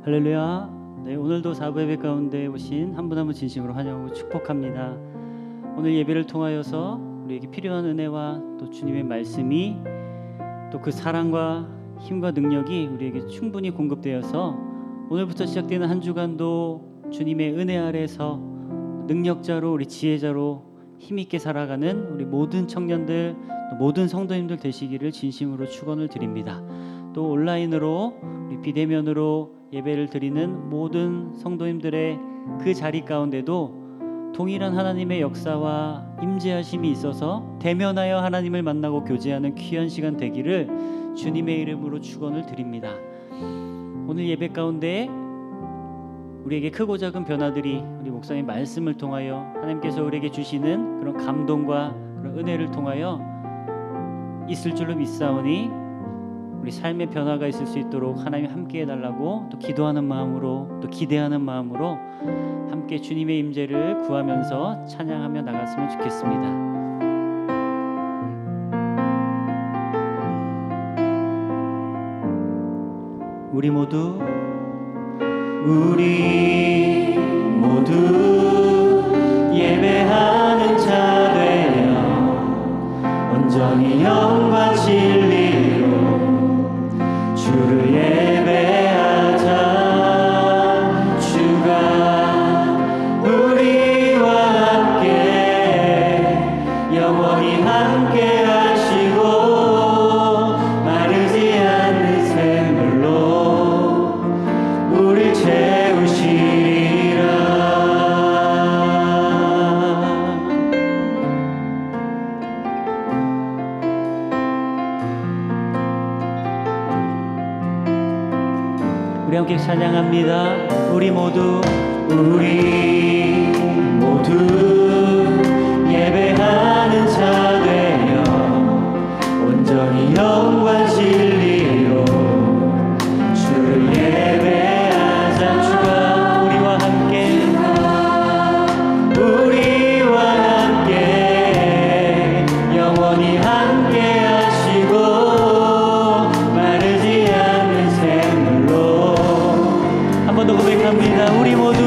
할렐루야. 네, 오늘도 사부 예배 가운데 오신 한 분 한 분 진심으로 환영하고 축복합니다. 오늘 예배를 통하여서 우리에게 필요한 은혜와 또 주님의 말씀이 또 그 사랑과 힘과 능력이 우리에게 충분히 공급되어서 오늘부터 시작되는 한 주간도 주님의 은혜 아래서 능력자로 우리 지혜자로 힘있게 살아가는 우리 모든 청년들 또 모든 성도님들 되시기를 진심으로 축원을 드립니다. 또 온라인으로 우리 비대면으로 예배를 드리는 모든 성도님들의 그 자리 가운데도 동일한 하나님의 역사와 임재하심이 있어서 대면하여 하나님을 만나고 교제하는 귀한 시간 되기를 주님의 이름으로 축원을 드립니다. 오늘 예배 가운데 우리에게 크고 작은 변화들이 우리 목사님 말씀을 통하여 하나님께서 우리에게 주시는 그런 감동과 그런 은혜를 통하여 있을 줄로 믿사오니 우리 삶의 변화가 있을 수 있도록 하나님 함께 해달라고 또 기도하는 마음으로 또 기대하는 마음으로 함께 주님의 임재를 구하면서 찬양하며 나갔으면 좋겠습니다. 우리 모두 예배하는 자 되어 온전히 영과 진리로 주를 예배하자. 주가 우리와 함께 영원히 함께 하시고 마르지 않는 샘물로 우릴 채우시리라. 우리 함께 찬양합니다. 우리 모두 예배하는 자 되어 온전히 영과 진리로 주를 예배하자. 주가 우리와 함께 영원히 함께 하시고 마르지 않는 샘물로 한 번 더 고백합니다. 우리 모두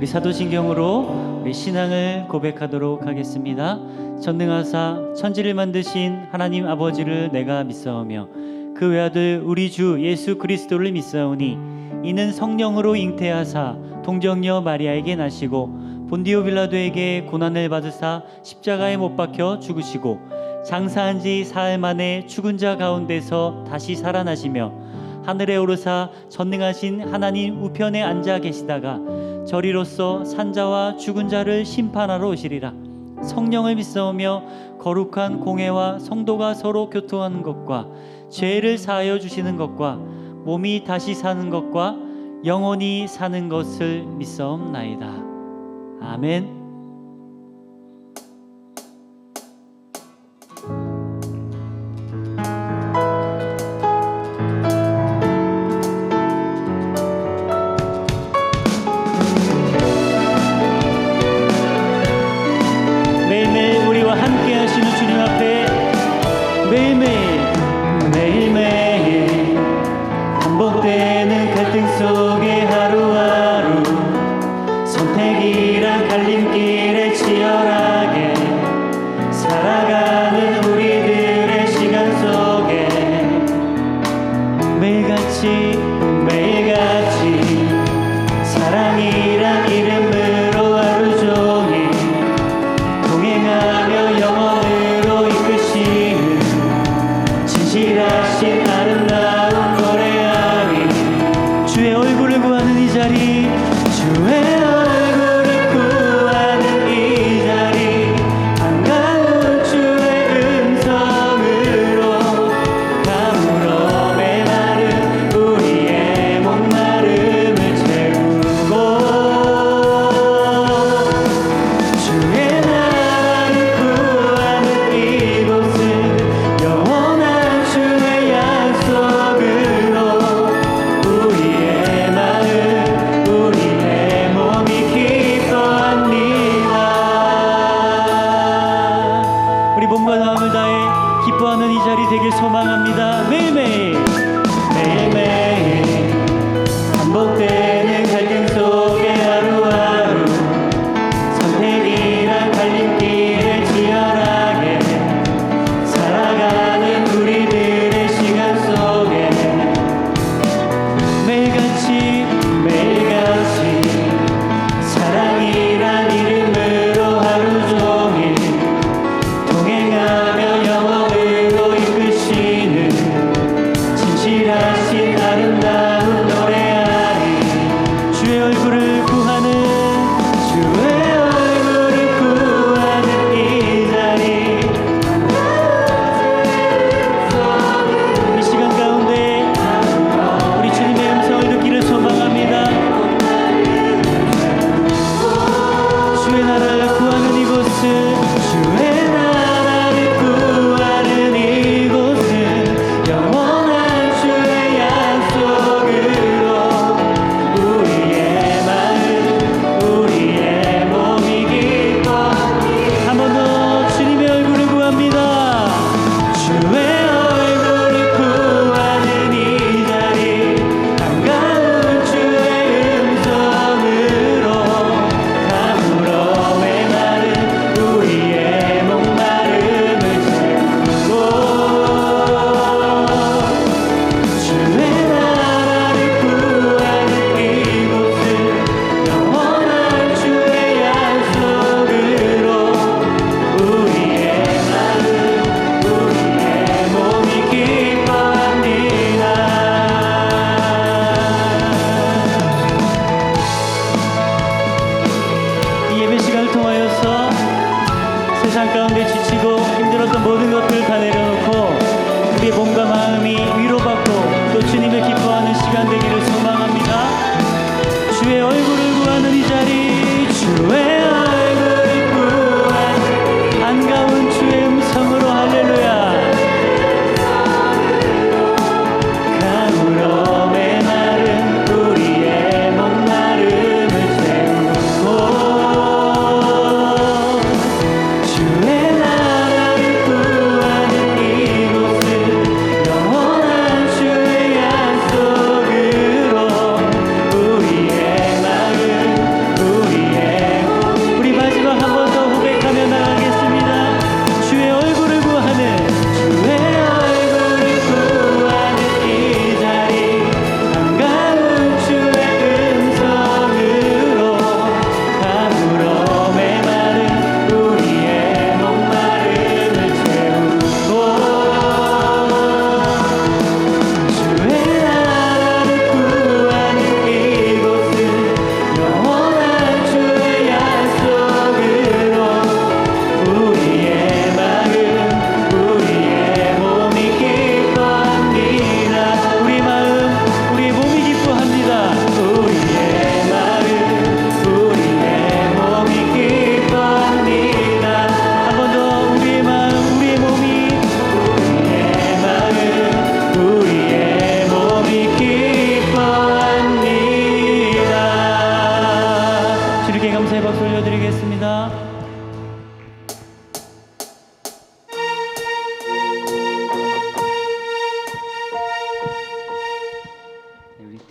사도신경으로 우리 신앙을 고백하도록 하겠습니다. 전능하사 천지를 만드신 하나님 아버지를 내가 믿사오며 그 외아들 우리 주 예수 그리스도를 믿사오니 이는 성령으로 잉태하사 동정녀 마리아에게 나시고 본디오 빌라도에게 고난을 받으사 십자가에 못 박혀 죽으시고 장사한 지 사흘 만에 죽은 자 가운데서 다시 살아나시며 하늘에 오르사 전능하신 하나님 우편에 앉아 계시다가 저리로서 산자와 죽은 자를 심판하러 오시리라. 성령을 믿사오며 거룩한 공회와 성도가 서로 교통하는 것과 죄를 사하여 주시는 것과 몸이 다시 사는 것과 영원히 사는 것을 믿사옵나이다. 아멘. 매일매일 우리와 함께 하시는 주님 앞에 매일매일 반복되는 갈등 속에 하루하루 선택이란 갈림길에 치열하게 살아가는 우리들의 시간 속에 매일같이 사랑이란 이름으로 하루 종일 동행하며 영원으로 이끄시는 진실하신 아름다운 노래하리. 주의 얼굴을 구하는 이 자리, 주의 얼굴을 구하는 이 자리, 반가운 주의 음성으로 가물어 메마른 우리의 몸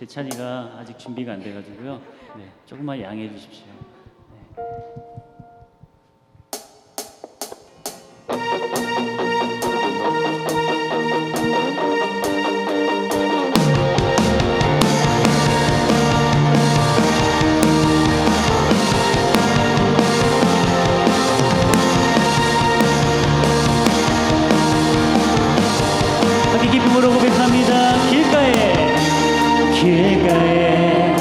찬이가 아직 준비가 안 돼가지고요. 네, 조금만 양해해 주십시오. 네. 함께 기쁨으로 고백합니다. 길가에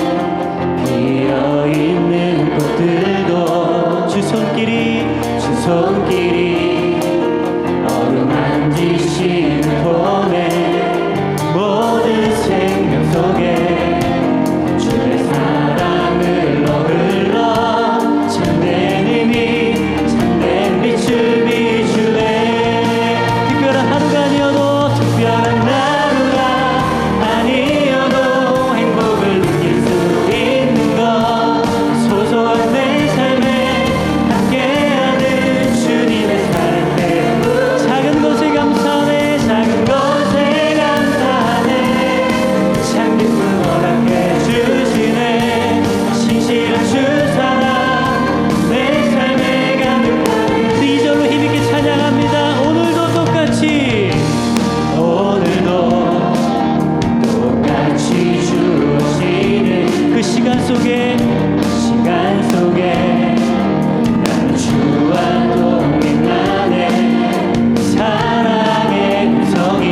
비어있는 꽃들도 주 손길이 어루만지시는 봄에 모든 생명 속에 주의 사랑을 흘러 참된 의미 참된 빛을 비추네. 특별한 하루가 아니어도 특별한 하루가 아니어도 행복을 느낄 수 있는 것 소소한 내 삶에 함께하는 주님의 사랑 때문에 작은 것에 감사하네. 작은 것에 감사하네. 참 기쁨 허락해 주시네. 신실한 주 사랑 내 삶에 가득한 그 2절로 힘있게 찬양합니다. 오늘도 똑같이 주어지는 그 시간 속에 나는 주와 동행하네. 사랑의 음성이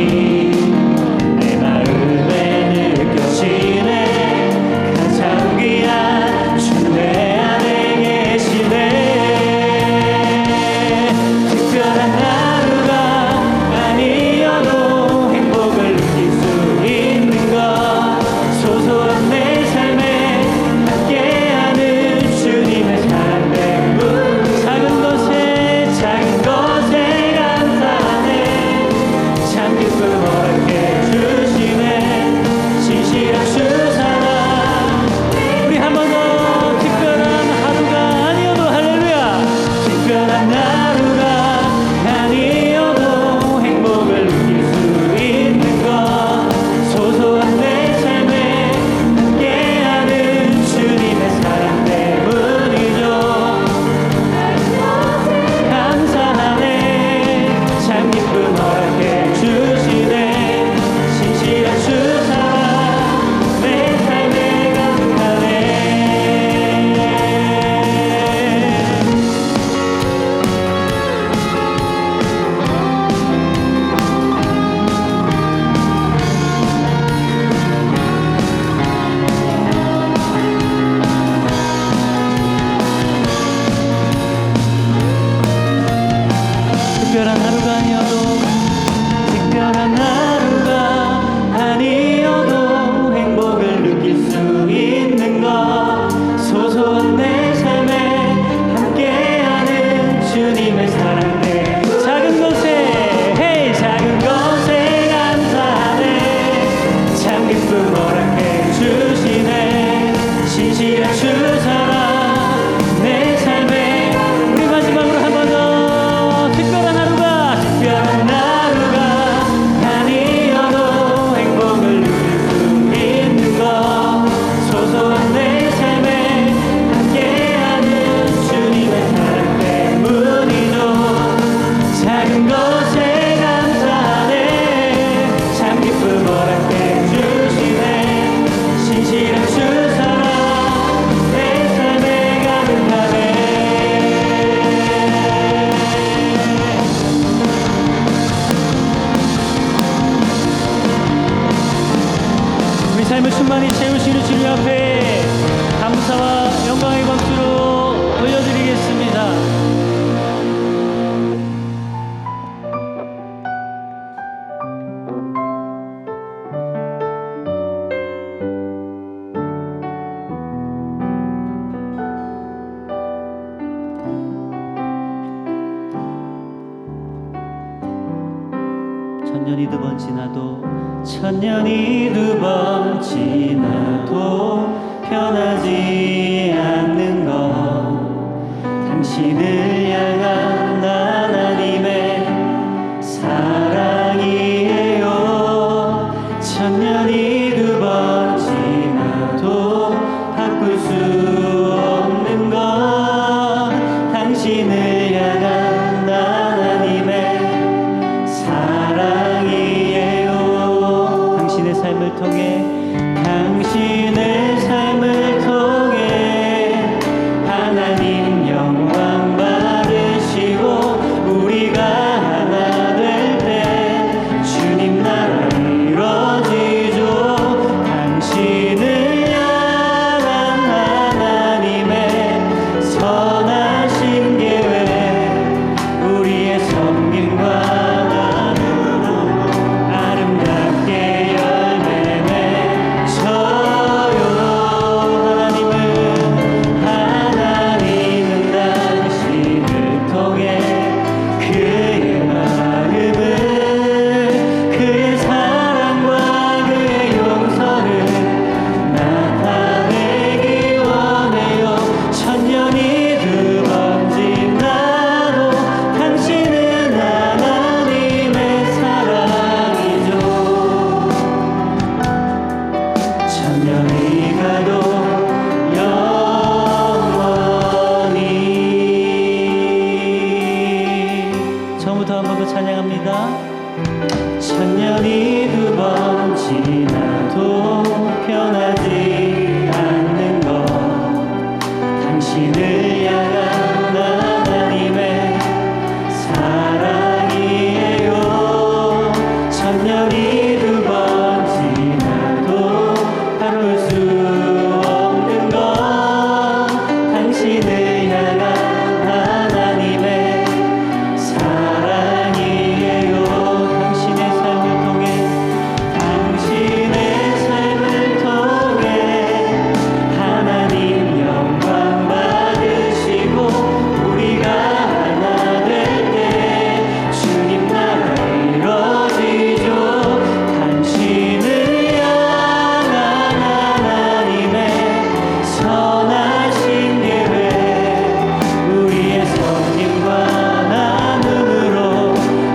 내 마음에 느껴지네. 가장 귀한 주 내 안에 계시네. 특별한 하루가 아니어도 행복을 느낄 수 있는 것 소소한 내 삶에 함께하는 주님의 사랑 때문 작은 것에 감사하네. 참 기쁨 허락해 주시네. 진실한 주 사랑 우리 한 번 더 특별한 하루가 아니어도 할렐루야. 특별한 하루가 아니어도 행복을 느낄 수 있는 것 소소한 내 삶에 함께하는 주님의 사랑 때문이죠. 감사하네. 참 기쁨 허락해 주시네. 진실한 주 사랑 내 삶에 가득하네. 특별한 하루가 아니어도 행복을 느낄 수 있는 것 소소한 내 삶에 함께하는 주님의 사랑 때 작은 것에 감사하네. 참 기쁨 허락해 주시네. 진실한 주 사랑 내 삶에 우리 마지막으로 한 번 더 특별한 하루가 아니어도 행복을 느낄 수 있는 것 소소한 내 삶에 함께하는 주님의 사랑 때문이죠. 작은 것에 감사하네. 참 기쁨 허락해 주시네. 신실한 주 사랑 내 삶에 가득하네. 우리 삶을 충만히 채우시는 주님 앞에 감사와 영광의 박수로 올려드리겠습니다. 천년이 두 번 지나도 변하지 않는 것 당신을 향한 하나님의 사랑이에요. 천년이 두 번 지나도 삶을 통해 당신의 삶을 통해 하나님 영광 받으시고 우리가 하나 될 때 주님 나라 이루어지죠. 당신을 향한 하나님의 선하신 계획 우리의 섬김과 처음부터 한 번 더 찬양합니다. 천년이 두 번 지나도 변하지 않는 것 당신을 향한 하나님의 사랑이에요. 천년이 두 번 지나도 바꿀 수 없는 것 당신을 향한 하나님의 사랑이에요. 당신의 삶을 통해 당신의 삶을 통해 하나님 영광 받으시고 우리가 하나 될 때 주님 나라 이루어지죠. 당신을 향한 하나님의 선하신 계획 우리의 섬김과 나눔으로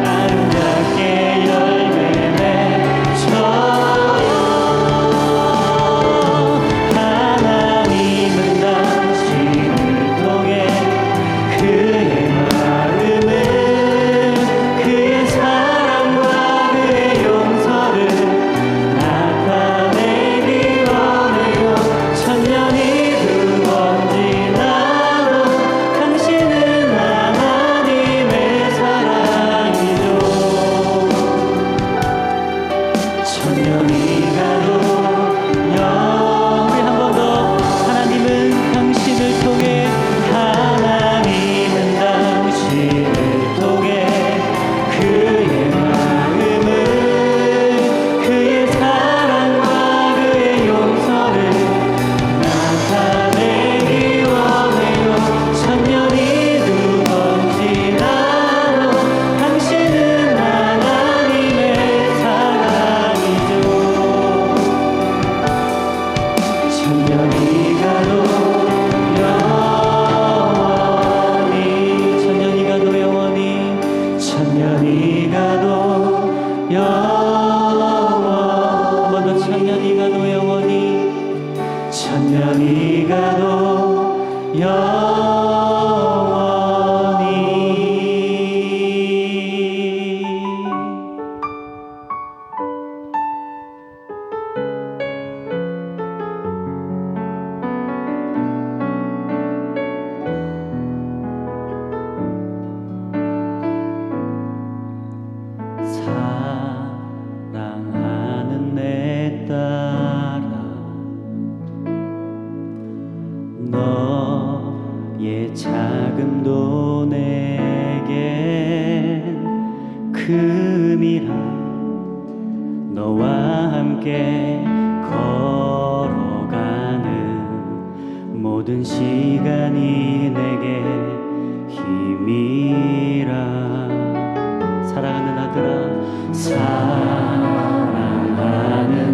아름답게 열매 맺어요. 하나님은 당신을 통해 그의 마음을 그의 사랑과 그의 용서를 나타내기 원해요. 천년이 두 번 지나도 당신은 하나님의 사랑이죠. 천년이 가도 우리 한 번 더 하나님은 당신을 통해 하나님은 당신을 통해 그의 마음을 그의 사랑과 그의 용서를 나타내기 원해요. 천년이 두 번 지나도 당신은 하나님의 사랑이죠. 천년이 가도 영원히 천년이 가도 한 번 더 천년이 가도 영원히 천년이 가도 영원히 사랑하는 내 딸아 너의 자금도 내겐 금이라 너와 함께 걸어가는 모든 시간이 내게 힘이라. 사랑하는 아들아 사랑하는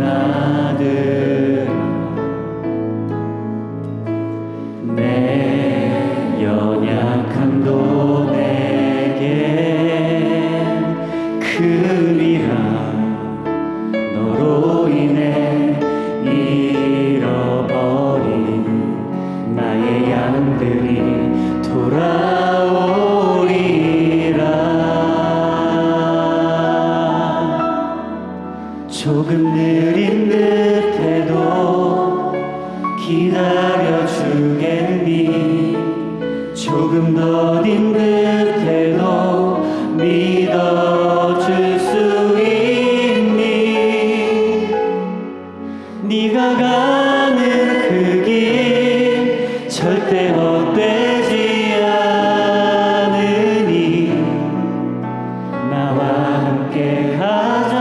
아들아 내 연약함도 내겐 금이라 너로 인해 잃어버린 나의 양들이 돌아오리라. 네가 가는 그 길 절대 헛되지 않으니 나와 함께 가자.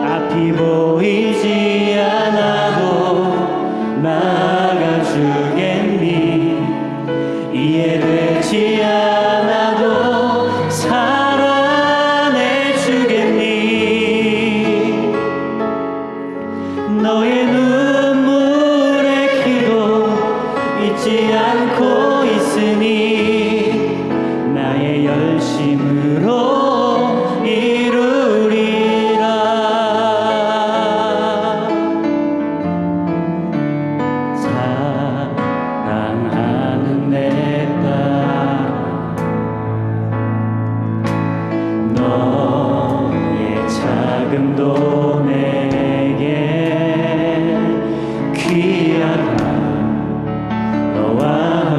앞이 보이지 않아도 나가주겠니? 이해되지 않아도 살아내주겠니? 너의 눈물의 기도 잊지 않고 있으니 나의 열심으로 이루리라. 사랑하는 내 딸, 너의 자금도 내게 귀하다. 너와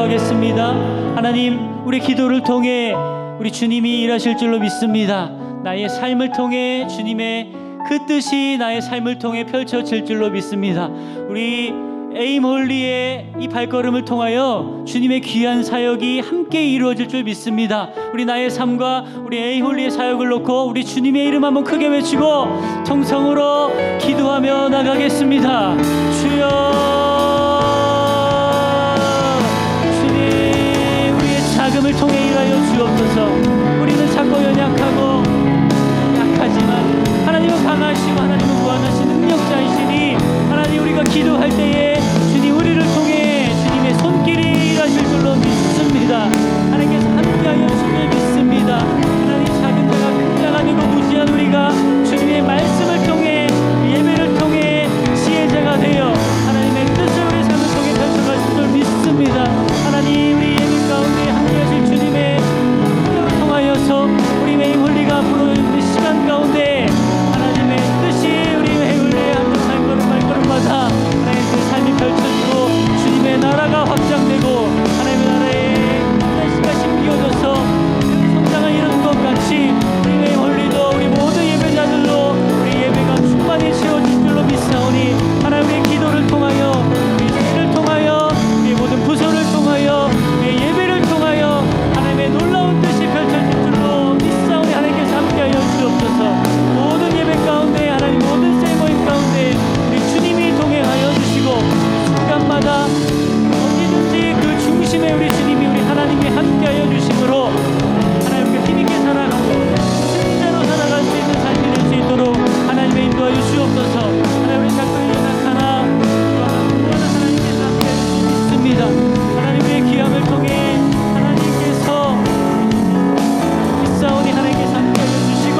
기도하겠습니다. 하나님, 우리 기도를 통해 우리 주님이 일하실 줄로 믿습니다. 나의 삶을 통해 주님의 그 뜻이 나의 삶을 통해 펼쳐질 줄로 믿습니다. 우리 에임홀리의 이 발걸음을 통하여 주님의 귀한 사역이 함께 이루어질 줄 믿습니다. 우리 나의 삶과 우리 에임홀리의 사역을 놓고 우리 주님의 이름 한번 크게 외치고 통성으로 기도하며 나가겠습니다. 주여, 주님, 우리의 자금을 통해 일하여 주옵소서. 우리는 작고 연약하고 약하지만 하나님은 강하시고 하나님은 무한하신 능력자이시니 하나님, 우리가 기도할 때에 주님 우리를 통해 주님의 손길이 일하실 줄로 믿습니다. 하나님께서 함께하여 주실 믿습니다. 하나님, 작은 자가 큰 자가 되고 무지한 우리가 주님의 말씀을 통해 예배를 통해 지혜자가 되어 하나님의 뜻을 우리 삶을 통해 펼쳐갈 줄 믿습니다. 하나님, 우리 예배 가운데 함께하실 주님의 뜻을 통하여서 우리 에임홀리가 앞으로 있는 시간 가운데 하나님의 뜻이 우리 에임홀리의 한 발걸음마다 하나님의 삶이 펼쳐지고 주님의 나라가 확장되고 하나님의 나라의 날씨가 심기어져서 성장을 이루는 것 같이 우리 에임홀리도 우리 모든 예배자들로 우리 예배가 충만히 채워질 줄로 믿사오니 하나님의 기도를 통하여 우리 예배를 통하여 우리 모든 부서를 통하여 우리 예배를 통하여 하나님의 놀라운 뜻이 펼쳐질 줄로 믿사오니 하나님께서 함께하여 주옵소서. 모든 예배 가운데 하나님 모든 세모임 가운데 우리 주님이 동행하여 주시고 순간마다 어디든지 그 중심에 우리 주님이 우리 하나님이 함께하여 주심으로 하나님께 힘있게 살아가고 승리자로 살아갈 수 있는 삶이 될 수 있도록 하나님의 인도하여 주옵소서. 하나님, 우리 작고 연약하나 무한한 하나님께서 함께하여 주시 믿습니다. 하나님의 귀함을 통해 하나님께서 믿사오니 하나님께서 함께하여 주시고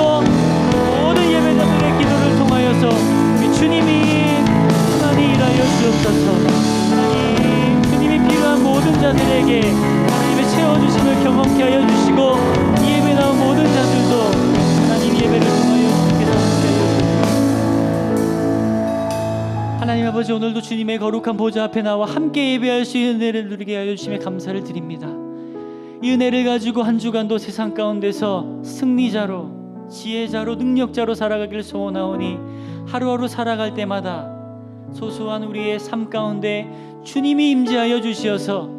모든 예배자들의 기도를 통하여서 우리 주님이 충만히 일하여 주옵소서. 하나님, 주님이 필요한 모든 자들에게 하나님의 채워주심을 경험케 하여 주시고 이 예배 나온 모든 자들도 하나님 예배를 통하여 주님께서 함께하여 주옵소서. 하나님 아버지, 오늘도 주님의 거룩한 보좌 앞에 나와 함께 예배할 수 있는 은혜를 누리게 하여 주심에 감사를 드립니다. 이 은혜를 가지고 한 주간도 세상 가운데서 승리자로 지혜자로 능력자로 살아가기를 소원하오니 하루하루 살아갈 때마다 소소한 우리의 삶 가운데 주님이 임재하여 주시어서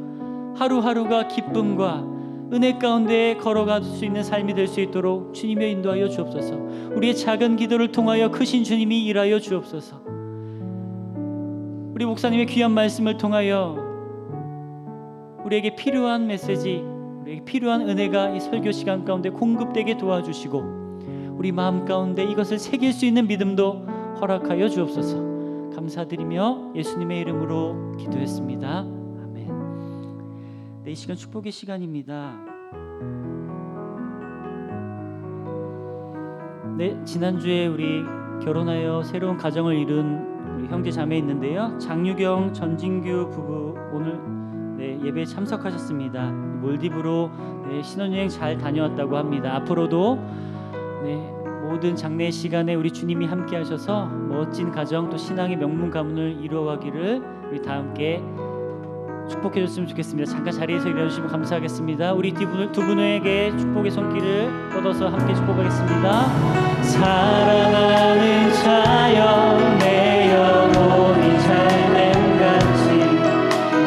하루하루가 기쁨과 은혜 가운데 걸어갈 수 있는 삶이 될 수 있도록 주님의 인도하여 주옵소서. 우리의 작은 기도를 통하여 크신 주님이 일하여 주옵소서. 우리 목사님의 귀한 말씀을 통하여 우리에게 필요한 메시지, 우리에게 필요한 은혜가 이 설교 시간 가운데 공급되게 도와주시고 우리 마음 가운데 이것을 새길 수 있는 믿음도 허락하여 주옵소서. 감사드리며 예수님의 이름으로 기도했습니다. 아멘. 네, 이 시간 축복의 시간입니다. 네, 지난주에 우리 결혼하여 새로운 가정을 이룬 우리 형제 자매 있는데요, 장유경, 전진규 부부 오늘 예배에 참석하셨습니다. 몰디브로 신혼여행 잘 다녀왔다고 합니다. 앞으로도 모든 장례 시간에 우리 주님이 함께 하셔서 멋진 가정 또 신앙의 명문 가문을 이루어가기를 우리 다 함께 축복해 줬으면 좋겠습니다. 잠깐 자리에서 일어나주시면 감사하겠습니다. 우리 두 분에게 축복의 손길을 뻗어서 함께 축복하겠습니다. 사랑하는 자여, 내 영혼이 잘됨 같이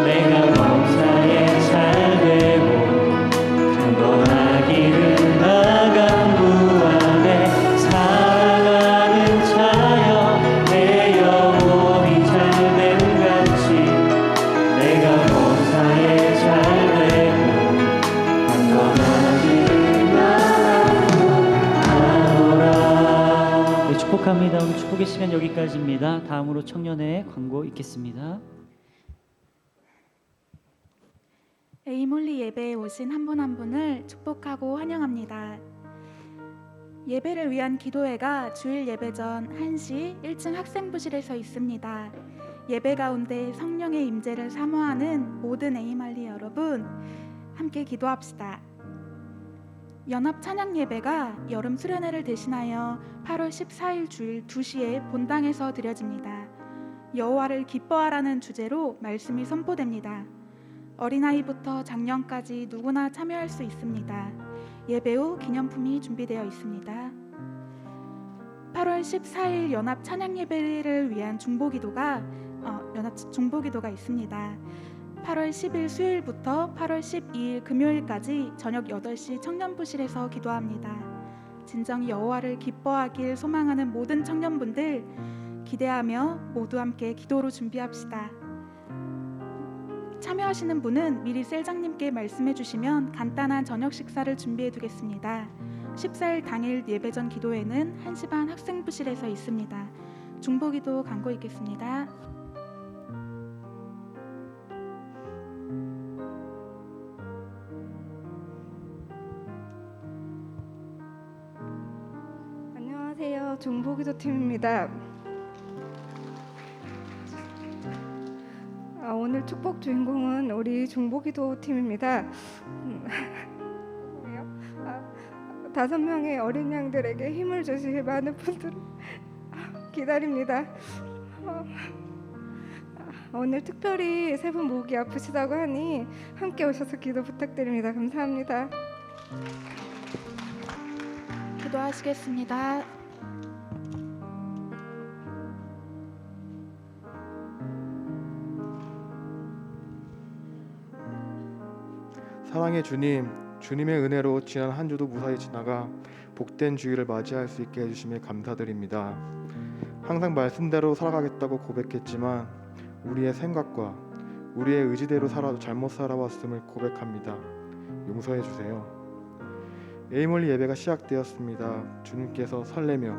내가 범사에 잘되고 강건하기를 나간 무한에 사랑하는 자여, 내 영혼이 잘됨 같이 내가 범사에 잘되고 강건하기를 나가노라. 네, 축복합니다. 오늘 축복의 시간 여기까지입니다. 다음으로 청년의 광고 있겠습니다. 에임홀리 예배에 오신 한 분 한 분을 축복하고 환영합니다. 예배를 위한 기도회가 주일 예배 전 1시 1층 학생부실에서 있습니다. 예배 가운데 성령의 임재를 사모하는 모든 에임홀리 여러분, 함께 기도합시다. 연합 찬양 예배가 여름 수련회를 대신하여 8월 14일 주일 2시에 본당에서 드려집니다. 여호와를 기뻐하라는 주제로 말씀이 선포됩니다. 어린아이부터 장년까지 누구나 참여할 수 있습니다. 예배 후 기념품이 준비되어 있습니다. 8월 14일 연합 찬양 예배를 위한 중보기도가 있습니다. 8월 10일 수요일부터 8월 12일 금요일까지 저녁 8시 청년부실에서 기도합니다. 진정히 여호와를 기뻐하길 소망하는 모든 청년분들 기대하며 모두 함께 기도로 준비합시다. 참여하시는 분은 미리 셀장님께 말씀해 주시면 간단한 저녁 식사를 준비해 두겠습니다. 14일 당일 예배전 기도회는 1시 반 학생부실에서 있습니다. 중보기도 광고 있겠습니다. 안녕하세요. 중보기도팀입니다. 오늘 축복 주인공은 우리 중보기도팀입니다. 5명의 어린 양들에게 힘을 주실 많은 분들을 기다립니다. 오늘 특별히 세 분 목이 아프시다고 하니 함께 오셔서 기도 부탁드립니다. 감사합니다. 기도하시겠습니다. 사랑의 주님, 주님의 은혜로 지난 한 주도 무사히 지나가 복된 주일을 맞이할 수 있게 해주심에 감사드립니다. 항상 말씀대로 살아가겠다고 고백했지만 우리의 생각과 우리의 의지대로 잘못 살아왔음을 고백합니다. 용서해 주세요. 에이몰리 예배가 시작되었습니다. 주님께서 설레며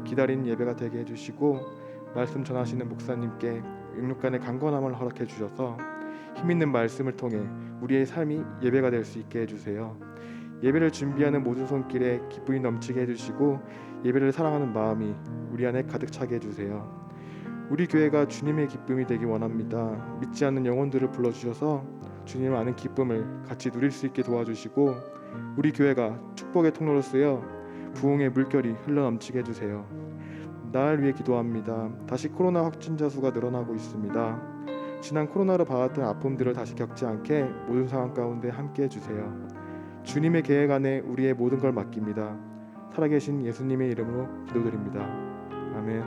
기다린 예배가 되게 해주시고 말씀 전하시는 목사님께 육육간의 강건함을 허락해 주셔서 힘있는 말씀을 통해 우리의 삶이 예배가 될 수 있게 해주세요. 예배를 준비하는 모든 손길에 기쁨이 넘치게 해주시고 예배를 사랑하는 마음이 우리 안에 가득 차게 해주세요. 우리 교회가 주님의 기쁨이 되기 원합니다. 믿지 않는 영혼들을 불러주셔서 주님을 아는 기쁨을 같이 누릴 수 있게 도와주시고 우리 교회가 축복의 통로로 쓰여 부흥의 물결이 흘러넘치게 해주세요. 나를 위해 기도합니다. 다시 코로나 확진자 수가 늘어나고 있습니다. 지난 코로나로 받았던 아픔들을 다시 겪지 않게 모든 상황 가운데 함께 해주세요. 주님의 계획 안에 우리의 모든 걸 맡깁니다. 살아계신 예수님의 이름으로 기도드립니다. 아멘.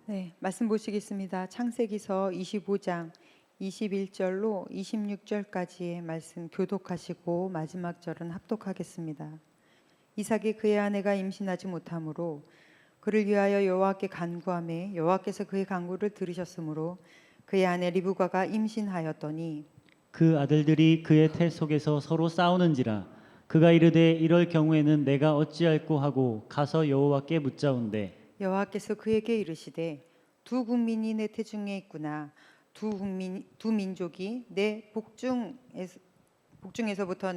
네, 말씀 보시겠습니다. 창세기서 25장 21절로 26절까지의 말씀 교독하시고 마지막 절은 합독하겠습니다. 이삭이 그의 아내가 임신하지 못하므로 그를 위하여 여호와께 간구하매 여호와께서 그의 간구를 들으셨으므로 그의 아내 리브가가 임신하였더니 그 아들들이 그의 태 속에서 서로 싸우는지라 그가 이르되 이럴 경우에는 내가 어찌할꼬 하고 가서 여호와께 묻자온대 여호와께서 그에게 이르시되 두 국민이 내 태중에 있구나 두 민족이 내 복중에서부터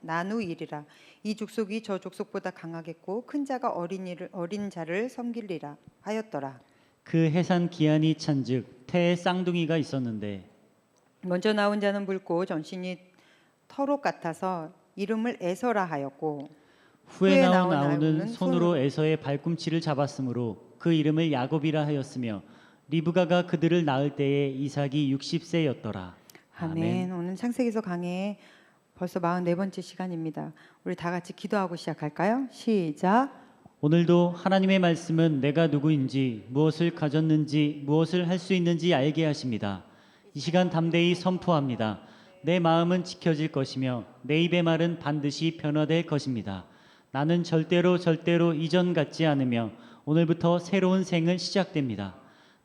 나누이리라. 이 족속이 저 족속보다 강하겠고 큰 자가 어린 자를 섬기리라 하였더라. 그 해산 기한이 찬즉 태에 쌍둥이가 있었는데 먼저 나온 자는 붉고 전신이 털옷 같아서 이름을 에서라 하였고 후에 나온 아우는 손으로 에서의 발꿈치를 잡았으므로 그 이름을 야곱이라 하였으며 리브가가 그들을 낳을 때에 이삭이 60세였더라. 아멘. 오늘 창세기서 강해 벌써 44번째 시간입니다. 우리 다 같이 기도하고 시작할까요? 시작. 오늘도 하나님의 말씀은 내가 누구인지 무엇을 가졌는지 무엇을 할 수 있는지 알게 하십니다. 이 시간 담대히 선포합니다. 내 마음은 지켜질 것이며 내 입의 말은 반드시 변화될 것입니다. 나는 절대로 이전 같지 않으며 오늘부터 새로운 생은 시작됩니다.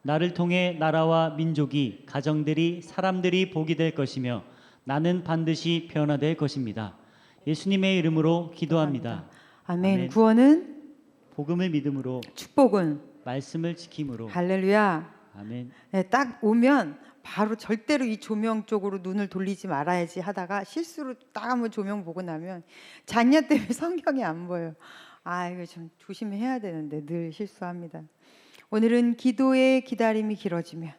나를 통해 나라와 민족이, 가정들이, 사람들이 복이 될 것이며 나는 반드시 변화될 것입니다. 예수님의 이름으로 기도합니다. 아멘. 아멘. 구원은 복음을 믿음으로, 축복은 말씀을 지킴으로. 할렐루야. 아멘. 네, 딱 오면 바로 절대로 이 조명 쪽으로 눈을 돌리지 말아야지 하다가 실수로 딱 한번 조명 보고 나면 잔여 때문에 성경이 안 보여요. 이거 좀 조심해야 되는데 늘 실수합니다. 오늘은 기도의 기다림이 길어지면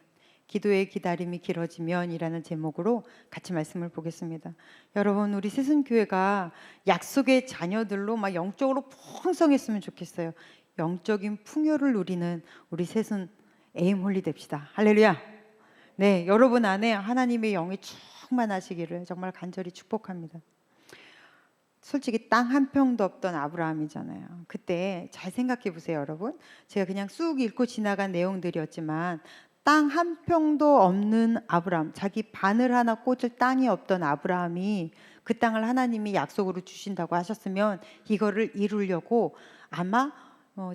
기도의 기다림이 길어지면이라는 제목으로 같이 말씀을 보겠습니다. 여러분, 우리 새순교회가 약속의 자녀들로 막 영적으로 풍성했으면 좋겠어요. 영적인 풍요를 누리는 우리 새순 에임홀리 됩시다. 할렐루야. 네, 여러분 안에 하나님의 영이 충만하시기를 정말 간절히 축복합니다. 솔직히 땅 한 평도 없던 아브라함이잖아요. 그때 잘 생각해 보세요, 여러분. 제가 그냥 쑥 읽고 지나간 내용들이었지만 땅 한 평도 없는 아브라함, 자기 바늘 하나 꽂을 땅이 없던 아브라함이 그 땅을 하나님이 약속으로 주신다고 하셨으면 이거를 이루려고 아마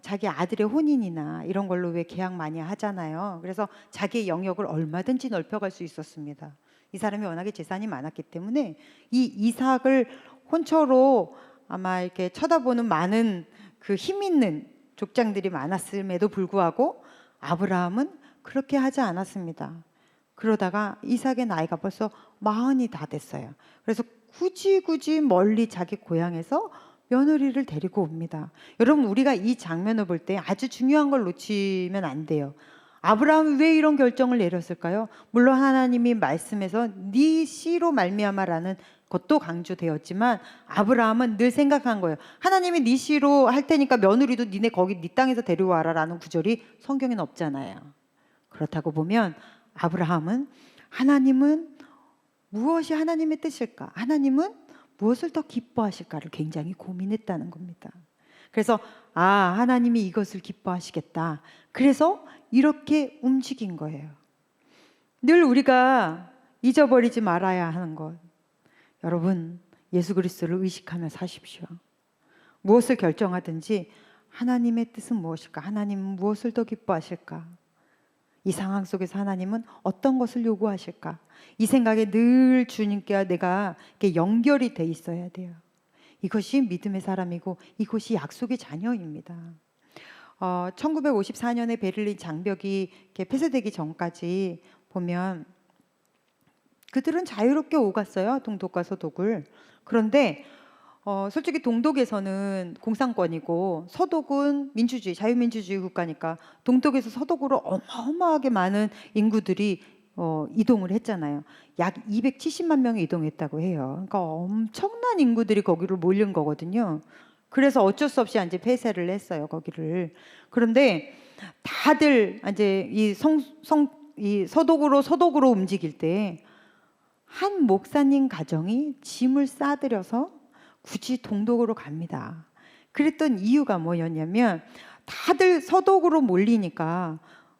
자기 아들의 혼인이나 이런 걸로 왜 계약 많이 하잖아요. 그래서 자기의 영역을 얼마든지 넓혀갈 수 있었습니다. 이 사람이 워낙에 재산이 많았기 때문에 이 이삭을 혼처로 아마 이렇게 쳐다보는 많은 그 힘 있는 족장들이 많았음에도 불구하고 아브라함은 그렇게 하지 않았습니다. 그러다가 이삭의 나이가 벌써 40이 다 됐어요. 그래서 굳이 멀리 자기 고향에서 며느리를 데리고 옵니다. 여러분, 우리가 이 장면을 볼 때 아주 중요한 걸 놓치면 안 돼요. 아브라함이 왜 이런 결정을 내렸을까요? 물론 하나님이 말씀에서 네 씨로 말미암아라는 것도 강조되었지만 아브라함은 늘 생각한 거예요. 하나님이 네 씨로 할 테니까 며느리도 니네 거기 네 땅에서 데려와라라는 구절이 성경에는 없잖아요. 그렇다고 보면 아브라함은 하나님은 무엇이 하나님의 뜻일까? 하나님은 무엇을 더 기뻐하실까를 굉장히 고민했다는 겁니다. 그래서 하나님이 이것을 기뻐하시겠다. 그래서 이렇게 움직인 거예요. 늘 우리가 잊어버리지 말아야 하는 것. 여러분, 예수 그리스도를 의식하며 사십시오. 무엇을 결정하든지 하나님의 뜻은 무엇일까? 하나님은 무엇을 더 기뻐하실까? 이 상황 속에서 하나님은 어떤 것을 요구하실까? 이 생각에 늘 주님께 내가 이렇게 연결이 돼 있어야 돼요. 이것이 믿음의 사람이고 이것이 약속의 자녀입니다. 1954년에 베를린 장벽이 이렇게 폐쇄되기 전까지 보면 그들은 자유롭게 오갔어요. 동독과 서독을. 그런데 솔직히 동독에서는 공산권이고 서독은 민주주의, 자유민주주의 국가니까 동독에서 서독으로 어마어마하게 많은 인구들이 이동을 했잖아요. 약 270만 명이 이동했다고 해요. 그러니까 엄청난 인구들이 거기로 몰린 거거든요. 그래서 어쩔 수 없이 이제 폐쇄를 했어요, 거기를. 그런데 다들 이제 이 서독으로 움직일 때 한 목사님 가정이 짐을 싸들여서 굳이 동독으로 갑니다. 그랬던 이유가 뭐였냐면 다들 서독으로 몰리니까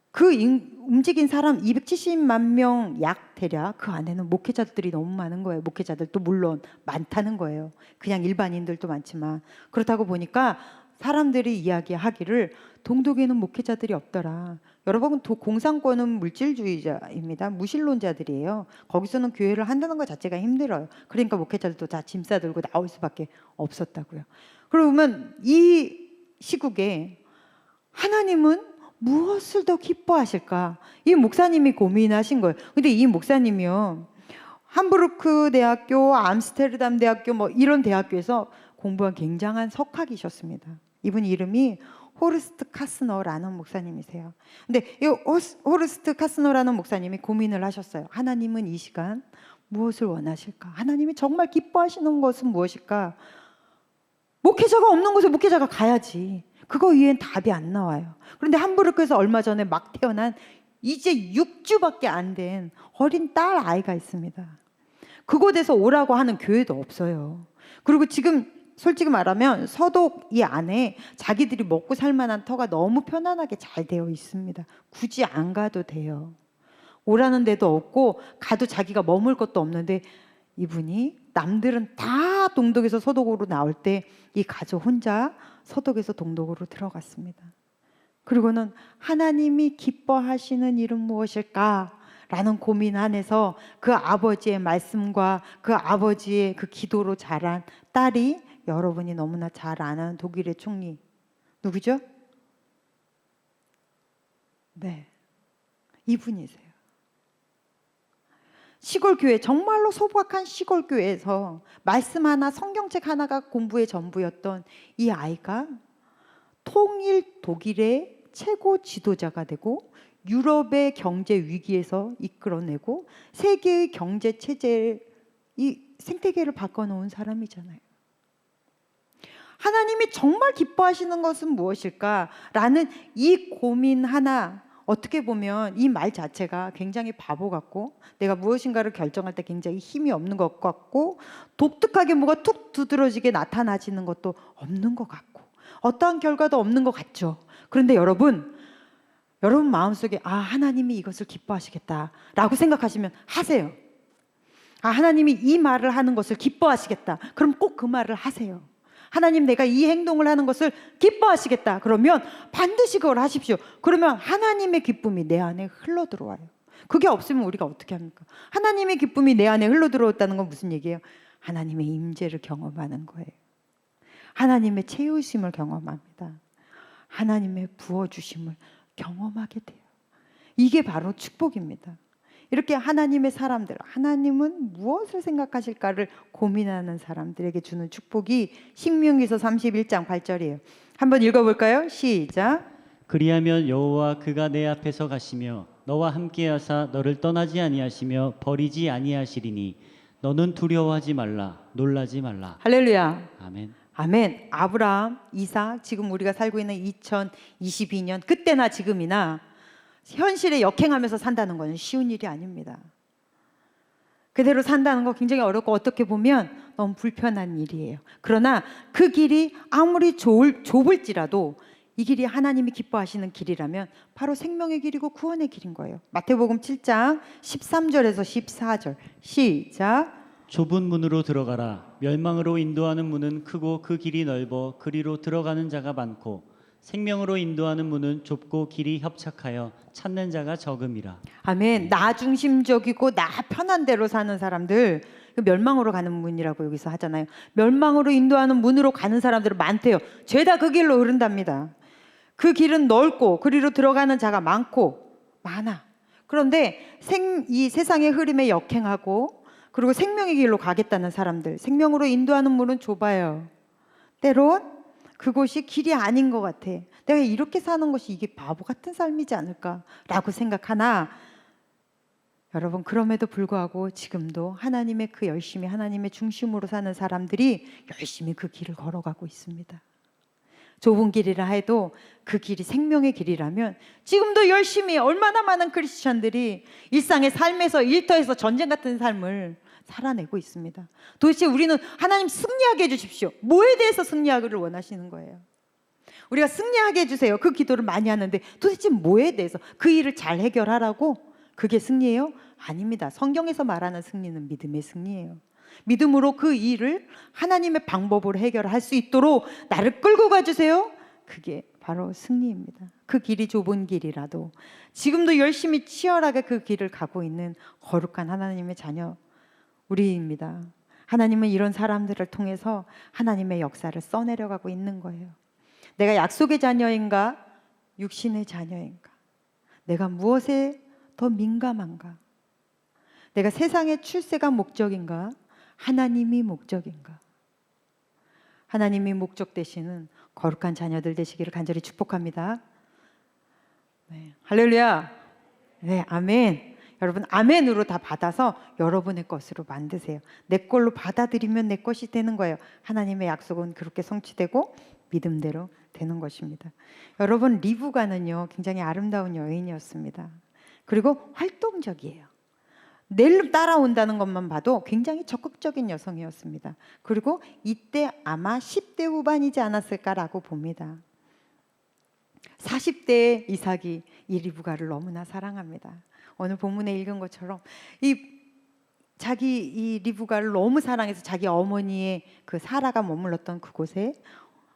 그 움직인 사람 270만 명 약 대략 그 안에는 목회자들이 너무 많은 거예요. 목회자들도 물론 많다는 거예요. 그냥 일반인들도 많지만 그렇다고 보니까 사람들이 이야기하기를 동독에는 목회자들이 없더라. 여러분, 공산권은 물질주의자입니다. 무신론자들이에요. 거기서는 교회를 한다는 것 자체가 힘들어요. 그러니까 목회자들도 다 짐 싸들고 나올 수밖에 없었다고요. 그러면 이 시국에 하나님은 무엇을 더 기뻐하실까? 이 목사님이 고민하신 거예요. 근데 이 목사님이요, 함부르크 대학교, 암스테르담 대학교 뭐 이런 대학교에서 공부한 굉장한 석학이셨습니다. 이분 이름이 호르스트 카스너라는 목사님이세요. 근데 이 호르스트 카스너라는 목사님이 고민을 하셨어요. 하나님은 이 시간 무엇을 원하실까? 하나님이 정말 기뻐하시는 것은 무엇일까? 목회자가 없는 곳에 목회자가 가야지. 그거 이외엔 답이 안 나와요. 그런데 함부르크에서 얼마 전에 막 태어난 이제 6주밖에 안 된 어린 딸 아이가 있습니다. 그곳에서 오라고 하는 교회도 없어요. 그리고 지금 솔직히 말하면 서독 이 안에 자기들이 먹고 살 만한 터가 너무 편안하게 잘 되어 있습니다. 굳이 안 가도 돼요. 오라는 데도 없고 가도 자기가 머물 것도 없는데 이분이 남들은 다 동독에서 서독으로 나올 때 이 가족 혼자 서독에서 동독으로 들어갔습니다. 그리고는 하나님이 기뻐하시는 일은 무엇일까? 라는 고민 안에서 그 아버지의 말씀과 그 아버지의 그 기도로 자란 딸이 여러분이 너무나 잘 아는 독일의 총리 누구죠? 네, 이분이세요. 시골교회, 정말로 소박한 시골교회에서 말씀 하나, 성경책 하나가 공부의 전부였던 이 아이가 통일 독일의 최고 지도자가 되고 유럽의 경제 위기에서 이끌어내고 세계의 경제 체제 이 생태계를 바꿔놓은 사람이잖아요. 하나님이 정말 기뻐하시는 것은 무엇일까라는 이 고민 하나, 어떻게 보면 이 말 자체가 굉장히 바보 같고 내가 무엇인가를 결정할 때 굉장히 힘이 없는 것 같고 독특하게 뭐가 툭 두드러지게 나타나지는 것도 없는 것 같고 어떠한 결과도 없는 것 같죠. 그런데 여러분 마음속에 하나님이 이것을 기뻐하시겠다라고 생각하시면 하세요. 하나님이 이 말을 하는 것을 기뻐하시겠다. 그럼 꼭 그 말을 하세요. 하나님, 내가 이 행동을 하는 것을 기뻐하시겠다. 그러면 반드시 그걸 하십시오. 그러면 하나님의 기쁨이 내 안에 흘러 들어와요. 그게 없으면 우리가 어떻게 합니까? 하나님의 기쁨이 내 안에 흘러 들어왔다는 건 무슨 얘기예요? 하나님의 임재를 경험하는 거예요. 하나님의 채우심을 경험합니다. 하나님의 부어주심을 경험하게 돼요. 이게 바로 축복입니다. 이렇게 하나님의 사람들, 하나님은 무엇을 생각하실까를 고민하는 사람들에게 주는 축복이 신명기서 31장 8절이에요. 한번 읽어볼까요? 시작. 그리하면 여호와 그가 내 앞에서 가시며 너와 함께하사 너를 떠나지 아니하시며 버리지 아니하시리니 너는 두려워하지 말라 놀라지 말라. 할렐루야. 아멘. 아멘. 아브라함, 이삭, 지금 우리가 살고 있는 2022년 그때나 지금이나 현실에 역행하면서 산다는 건 쉬운 일이 아닙니다. 그대로 산다는 거 굉장히 어렵고 어떻게 보면 너무 불편한 일이에요. 그러나 그 길이 아무리 좁을지라도 이 길이 하나님이 기뻐하시는 길이라면 바로 생명의 길이고 구원의 길인 거예요. 마태복음 7장 13절에서 14절 시작. 좁은 문으로 들어가라. 멸망으로 인도하는 문은 크고 그 길이 넓어 그리로 들어가는 자가 많고 생명으로 인도하는 문은 좁고 길이 협착하여 찾는 자가 적음이라. 아멘. 나 중심적이고 나 편한 대로 사는 사람들, 멸망으로 가는 문이라고 여기서 하잖아요. 멸망으로 인도하는 문으로 가는 사람들은 많대요. 죄다 그 길로 흐른답니다. 그 길은 넓고 그리로 들어가는 자가 많아. 그런데 이 세상의 흐름에 역행하고 그리고 생명의 길로 가겠다는 사람들, 생명으로 인도하는 문은 좁아요. 때론 그곳이 길이 아닌 것 같아. 내가 이렇게 사는 것이 이게 바보 같은 삶이지 않을까라고 생각하나 여러분, 그럼에도 불구하고 지금도 하나님의 그 열심히 하나님의 중심으로 사는 사람들이 열심히 그 길을 걸어가고 있습니다. 좁은 길이라 해도 그 길이 생명의 길이라면 지금도 열심히 얼마나 많은 크리스천들이 일상의 삶에서 일터에서 전쟁 같은 삶을 살아내고 있습니다. 도대체 우리는 하나님 승리하게 해주십시오. 뭐에 대해서 승리하기를 원하시는 거예요? 우리가 승리하게 해주세요. 그 기도를 많이 하는데 도대체 뭐에 대해서 그 일을 잘 해결하라고? 그게 승리예요? 아닙니다. 성경에서 말하는 승리는 믿음의 승리예요. 믿음으로 그 일을 하나님의 방법으로 해결할 수 있도록 나를 끌고 가주세요. 그게 바로 승리입니다. 그 길이 좁은 길이라도 지금도 열심히 치열하게 그 길을 가고 있는 거룩한 하나님의 자녀 우리입니다. 하나님은 이런 사람들을 통해서 하나님의 역사를 써내려가고 있는 거예요. 내가 약속의 자녀인가? 육신의 자녀인가? 내가 무엇에 더 민감한가? 내가 세상의 출세가 목적인가? 하나님이 목적인가? 하나님이 목적 되시는 거룩한 자녀들 되시기를 간절히 축복합니다. 네, 할렐루야. 네, 아멘. 여러분, 아멘으로 다 받아서 여러분의 것으로 만드세요. 내 걸로 받아들이면 내 것이 되는 거예요. 하나님의 약속은 그렇게 성취되고 믿음대로 되는 것입니다. 여러분, 리브가는요 굉장히 아름다운 여인이었습니다. 그리고 활동적이에요. 넬름 따라온다는 것만 봐도 굉장히 적극적인 여성이었습니다. 그리고 이때 아마 10대 후반이지 않았을까라고 봅니다. 40대의 이삭이 이 리브가를 너무나 사랑합니다. 오늘 본문에 읽은 것처럼 이 리브가를 너무 사랑해서 자기 어머니의 그 사라가 머물렀던 그곳에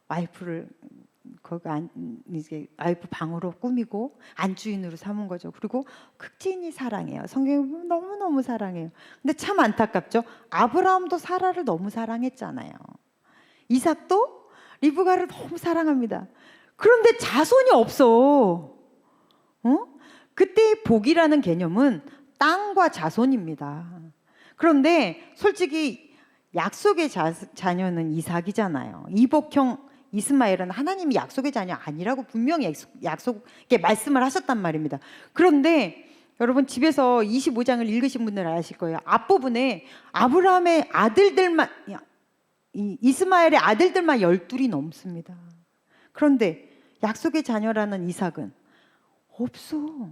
와이프를 이제 와이프 방으로 꾸미고 안주인으로 삼은 거죠. 그리고 극진히 사랑해요. 성경이 너무너무 사랑해요. 근데 참 안타깝죠. 아브라함도 사라를 너무 사랑했잖아요. 이삭도 리브가를 너무 사랑합니다. 그런데 자손이 없어. 그때의 복이라는 개념은 땅과 자손입니다. 그런데 솔직히 약속의 자녀는 이삭이잖아요. 이복형 이스마엘은 하나님이 약속의 자녀 아니라고 분명히 약속에 말씀을 하셨단 말입니다. 그런데 여러분 집에서 25장을 읽으신 분들은 아실 거예요. 앞부분에 아브라함의 아들들만, 이스마엘의 아들들만 12이 넘습니다. 그런데 약속의 자녀라는 이삭은 없어.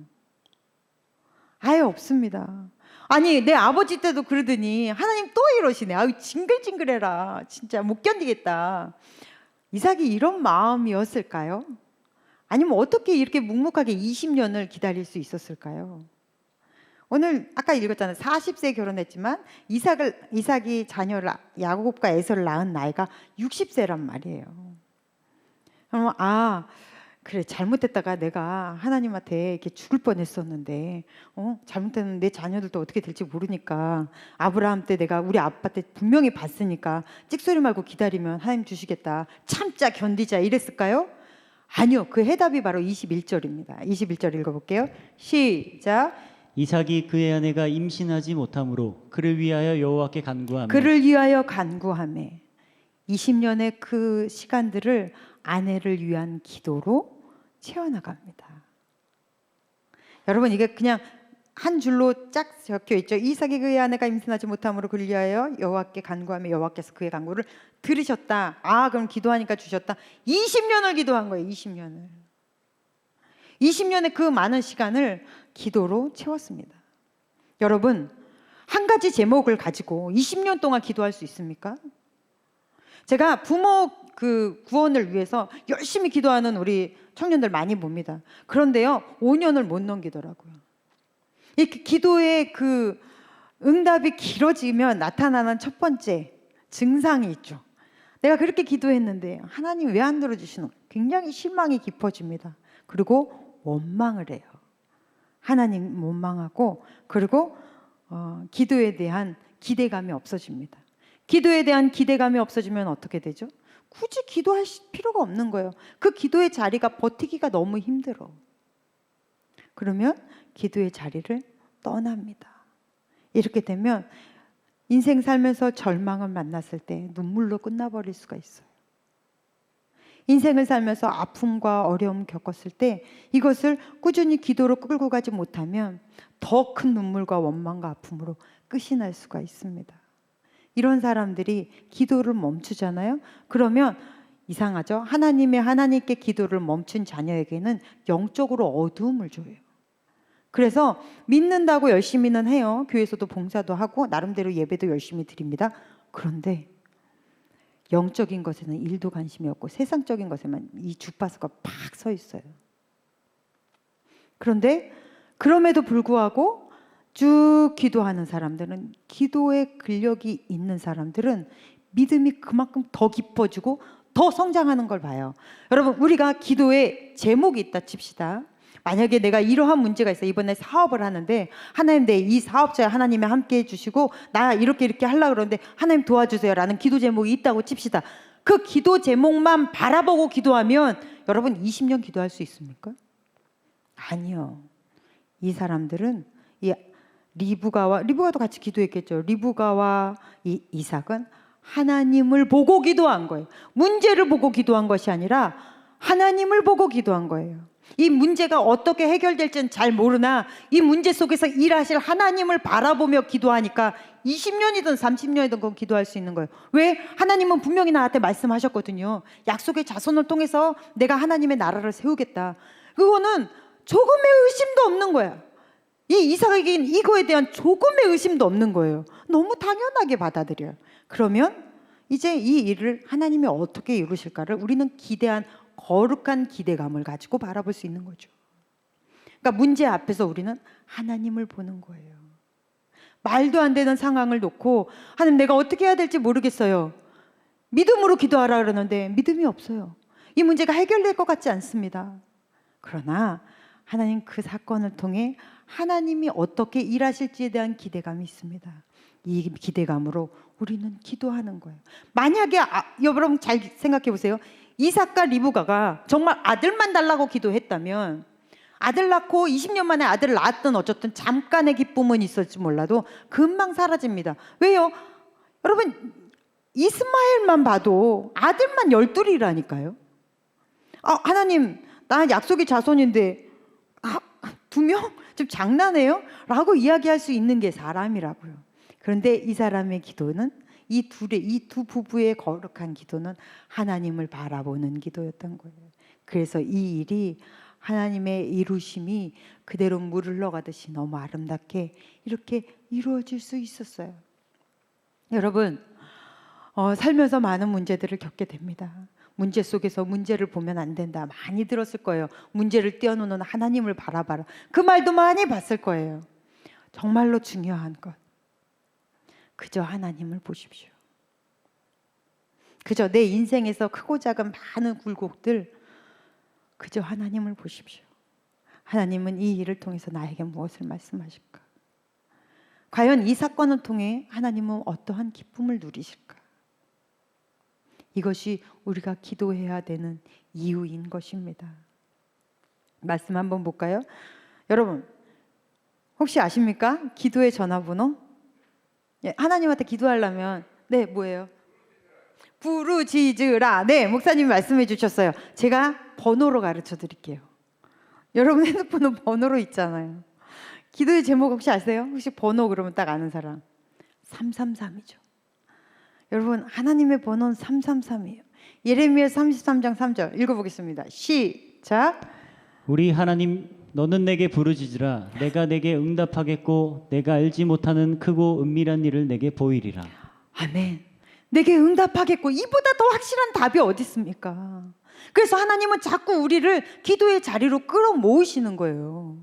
아예 없습니다. 아니 내 아버지 때도 그러더니 하나님 또 이러시네. 아유 징글징글해라. 진짜 못 견디겠다. 이삭이 이런 마음이었을까요? 아니면 어떻게 이렇게 묵묵하게 20년을 기다릴 수 있었을까요? 오늘 아까 읽었잖아요. 40세에 결혼했지만 이삭이 자녀를 야곱과 에서를 낳은 나이가 60세란 말이에요. 그러면 그래 잘못했다가 내가 하나님한테 이렇게 죽을 뻔했었는데 잘못했는데 내 자녀들도 어떻게 될지 모르니까 아브라함 때 내가 우리 아빠 때 분명히 봤으니까 찍소리 말고 기다리면 하나님 주시겠다. 참자 견디자 이랬을까요? 아니요. 그 해답이 바로 21절입니다. 21절 읽어볼게요. 시작. 이삭이 그의 아내가 임신하지 못하므로 그를 위하여 여호와께 간구하며 그를 위하여 간구하며 20년의 그 시간들을 아내를 위한 기도로 채워나갑니다. 여러분 이게 그냥 한 줄로 쫙 적혀 있죠. 이삭이 그의 아내가 임신하지 못함으로 그를 위하여 여호와께 간구하며 여호와께서 그의 간구를 들으셨다. 그럼 기도하니까 주셨다. 20년을 기도한 거예요. 20년을. 20년의 그 많은 시간을 기도로 채웠습니다. 여러분 한 가지 제목을 가지고 20년 동안 기도할 수 있습니까? 제가 부모 구원을 위해서 열심히 기도하는 우리 청년들 많이 봅니다. 그런데요 5년을 못 넘기더라고요. 이 기도의 그 응답이 길어지면 나타나는 첫 번째 증상이 있죠. 내가 그렇게 기도했는데 하나님 왜 안 들어주시는 거예요? 굉장히 실망이 깊어집니다. 그리고 원망을 해요. 하나님 원망하고 그리고 기도에 대한 기대감이 없어집니다. 기도에 대한 기대감이 없어지면 어떻게 되죠? 굳이 기도할 필요가 없는 거예요. 그 기도의 자리가 버티기가 너무 힘들어. 그러면 기도의 자리를 떠납니다. 이렇게 되면 인생 살면서 절망을 만났을 때 눈물로 끝나버릴 수가 있어요. 인생을 살면서 아픔과 어려움 겪었을 때 이것을 꾸준히 기도로 끌고 가지 못하면 더 큰 눈물과 원망과 아픔으로 끝이 날 수가 있습니다. 이런 사람들이 기도를 멈추잖아요. 그러면 이상하죠. 하나님께 기도를 멈춘 자녀에게는 영적으로 어두움을 줘요. 그래서 믿는다고 열심히는 해요. 교회에서도 봉사도 하고 나름대로 예배도 열심히 드립니다. 그런데 영적인 것에는 일도 관심이 없고 세상적인 것에만 이 주파수가 팍 서 있어요. 그런데 그럼에도 불구하고 쭉 기도하는 사람들은, 기도의 근력이 있는 사람들은 믿음이 그만큼 더 깊어지고 더 성장하는 걸 봐요. 여러분 우리가 기도에 제목이 있다 칩시다. 만약에 내가 이러한 문제가 있어. 이번에 사업을 하는데 하나님 내 이 사업자에 하나님이 함께 해주시고 나 이렇게 하려고 그러는데 하나님 도와주세요 라는 기도 제목이 있다고 칩시다. 그 기도 제목만 바라보고 기도하면 여러분 20년 기도할 수 있습니까? 아니요. 이 사람들은 이 리브가도 같이 기도했겠죠. 리브가와 이삭은 하나님을 보고 기도한 거예요. 문제를 보고 기도한 것이 아니라 하나님을 보고 기도한 거예요. 이 문제가 어떻게 해결될지는 잘 모르나 이 문제 속에서 일하실 하나님을 바라보며 기도하니까 20년이든 30년이든 그건 기도할 수 있는 거예요. 왜? 하나님은 분명히 나한테 말씀하셨거든요. 약속의 자손을 통해서 내가 하나님의 나라를 세우겠다. 그거는 조금의 의심도 없는 거야. 이 이삭에게는 이거에 대한 조금의 의심도 없는 거예요. 너무 당연하게 받아들여요. 그러면 이제 이 일을 하나님이 어떻게 이루실까를 우리는 기대한 거룩한 기대감을 가지고 바라볼 수 있는 거죠. 그러니까 문제 앞에서 우리는 하나님을 보는 거예요. 말도 안 되는 상황을 놓고 하나님 내가 어떻게 해야 될지 모르겠어요. 믿음으로 기도하라 그러는데 믿음이 없어요. 이 문제가 해결될 것 같지 않습니다. 그러나 하나님 그 사건을 통해 하나님이 어떻게 일하실지에 대한 기대감이 있습니다. 이 기대감으로 우리는 기도하는 거예요. 만약에 여러분 잘 생각해 보세요. 이삭과 리브가가 정말 아들만 달라고 기도했다면 아들 낳고 20년 만에 아들을 낳았든 어쨌든 잠깐의 기쁨은 있을지 몰라도 금방 사라집니다. 왜요? 여러분 이스마엘만 봐도 아들만 12이라니까요. 하나님, 나 약속의 자손인데 2명? 좀 장난해요? 라고 이야기할 수 있는 게 사람이라고요. 그런데 이 사람의 기도는 이 두 부부의 거룩한 기도는 하나님을 바라보는 기도였던 거예요. 그래서 이 일이 하나님의 이루심이 그대로 물 흘러가듯이 너무 아름답게 이렇게 이루어질 수 있었어요. 여러분, 살면서 많은 문제들을 겪게 됩니다. 문제 속에서 문제를 보면 안 된다. 많이 들었을 거예요. 문제를 띄워놓는 하나님을 바라봐라. 그 말도 많이 봤을 거예요. 정말로 중요한 것, 그저 하나님을 보십시오. 그저 내 인생에서 크고 작은 많은 굴곡들, 그저 하나님을 보십시오. 하나님은 이 일을 통해서 나에게 무엇을 말씀하실까? 과연 이 사건을 통해 하나님은 어떠한 기쁨을 누리실까? 이것이 우리가 기도해야 되는 이유인 것입니다. 말씀 한번 볼까요? 여러분, 혹시 아십니까? 기도의 전화번호? 하나님한테 기도하려면 뭐예요? 부르짖으라. 목사님이 말씀해 주셨어요. 제가 번호로 가르쳐 드릴게요. 여러분 핸드폰은 번호로 있잖아요. 기도의 제목 혹시 아세요? 혹시 번호 그러면 딱 아는 사람? 333이죠. 여러분, 하나님의 번호는 333이에요. 예레미야 33장 3절 읽어보겠습니다. 시작. 우리 하나님, 너는 내게 부르짖으라. 내가 내게 응답하겠고 내가 알지 못하는 크고 은밀한 일을 내게 보이리라. 아멘. 내게 응답하겠고, 이보다 더 확실한 답이 어디 있습니까? 그래서 하나님은 자꾸 우리를 기도의 자리로 끌어모으시는 거예요.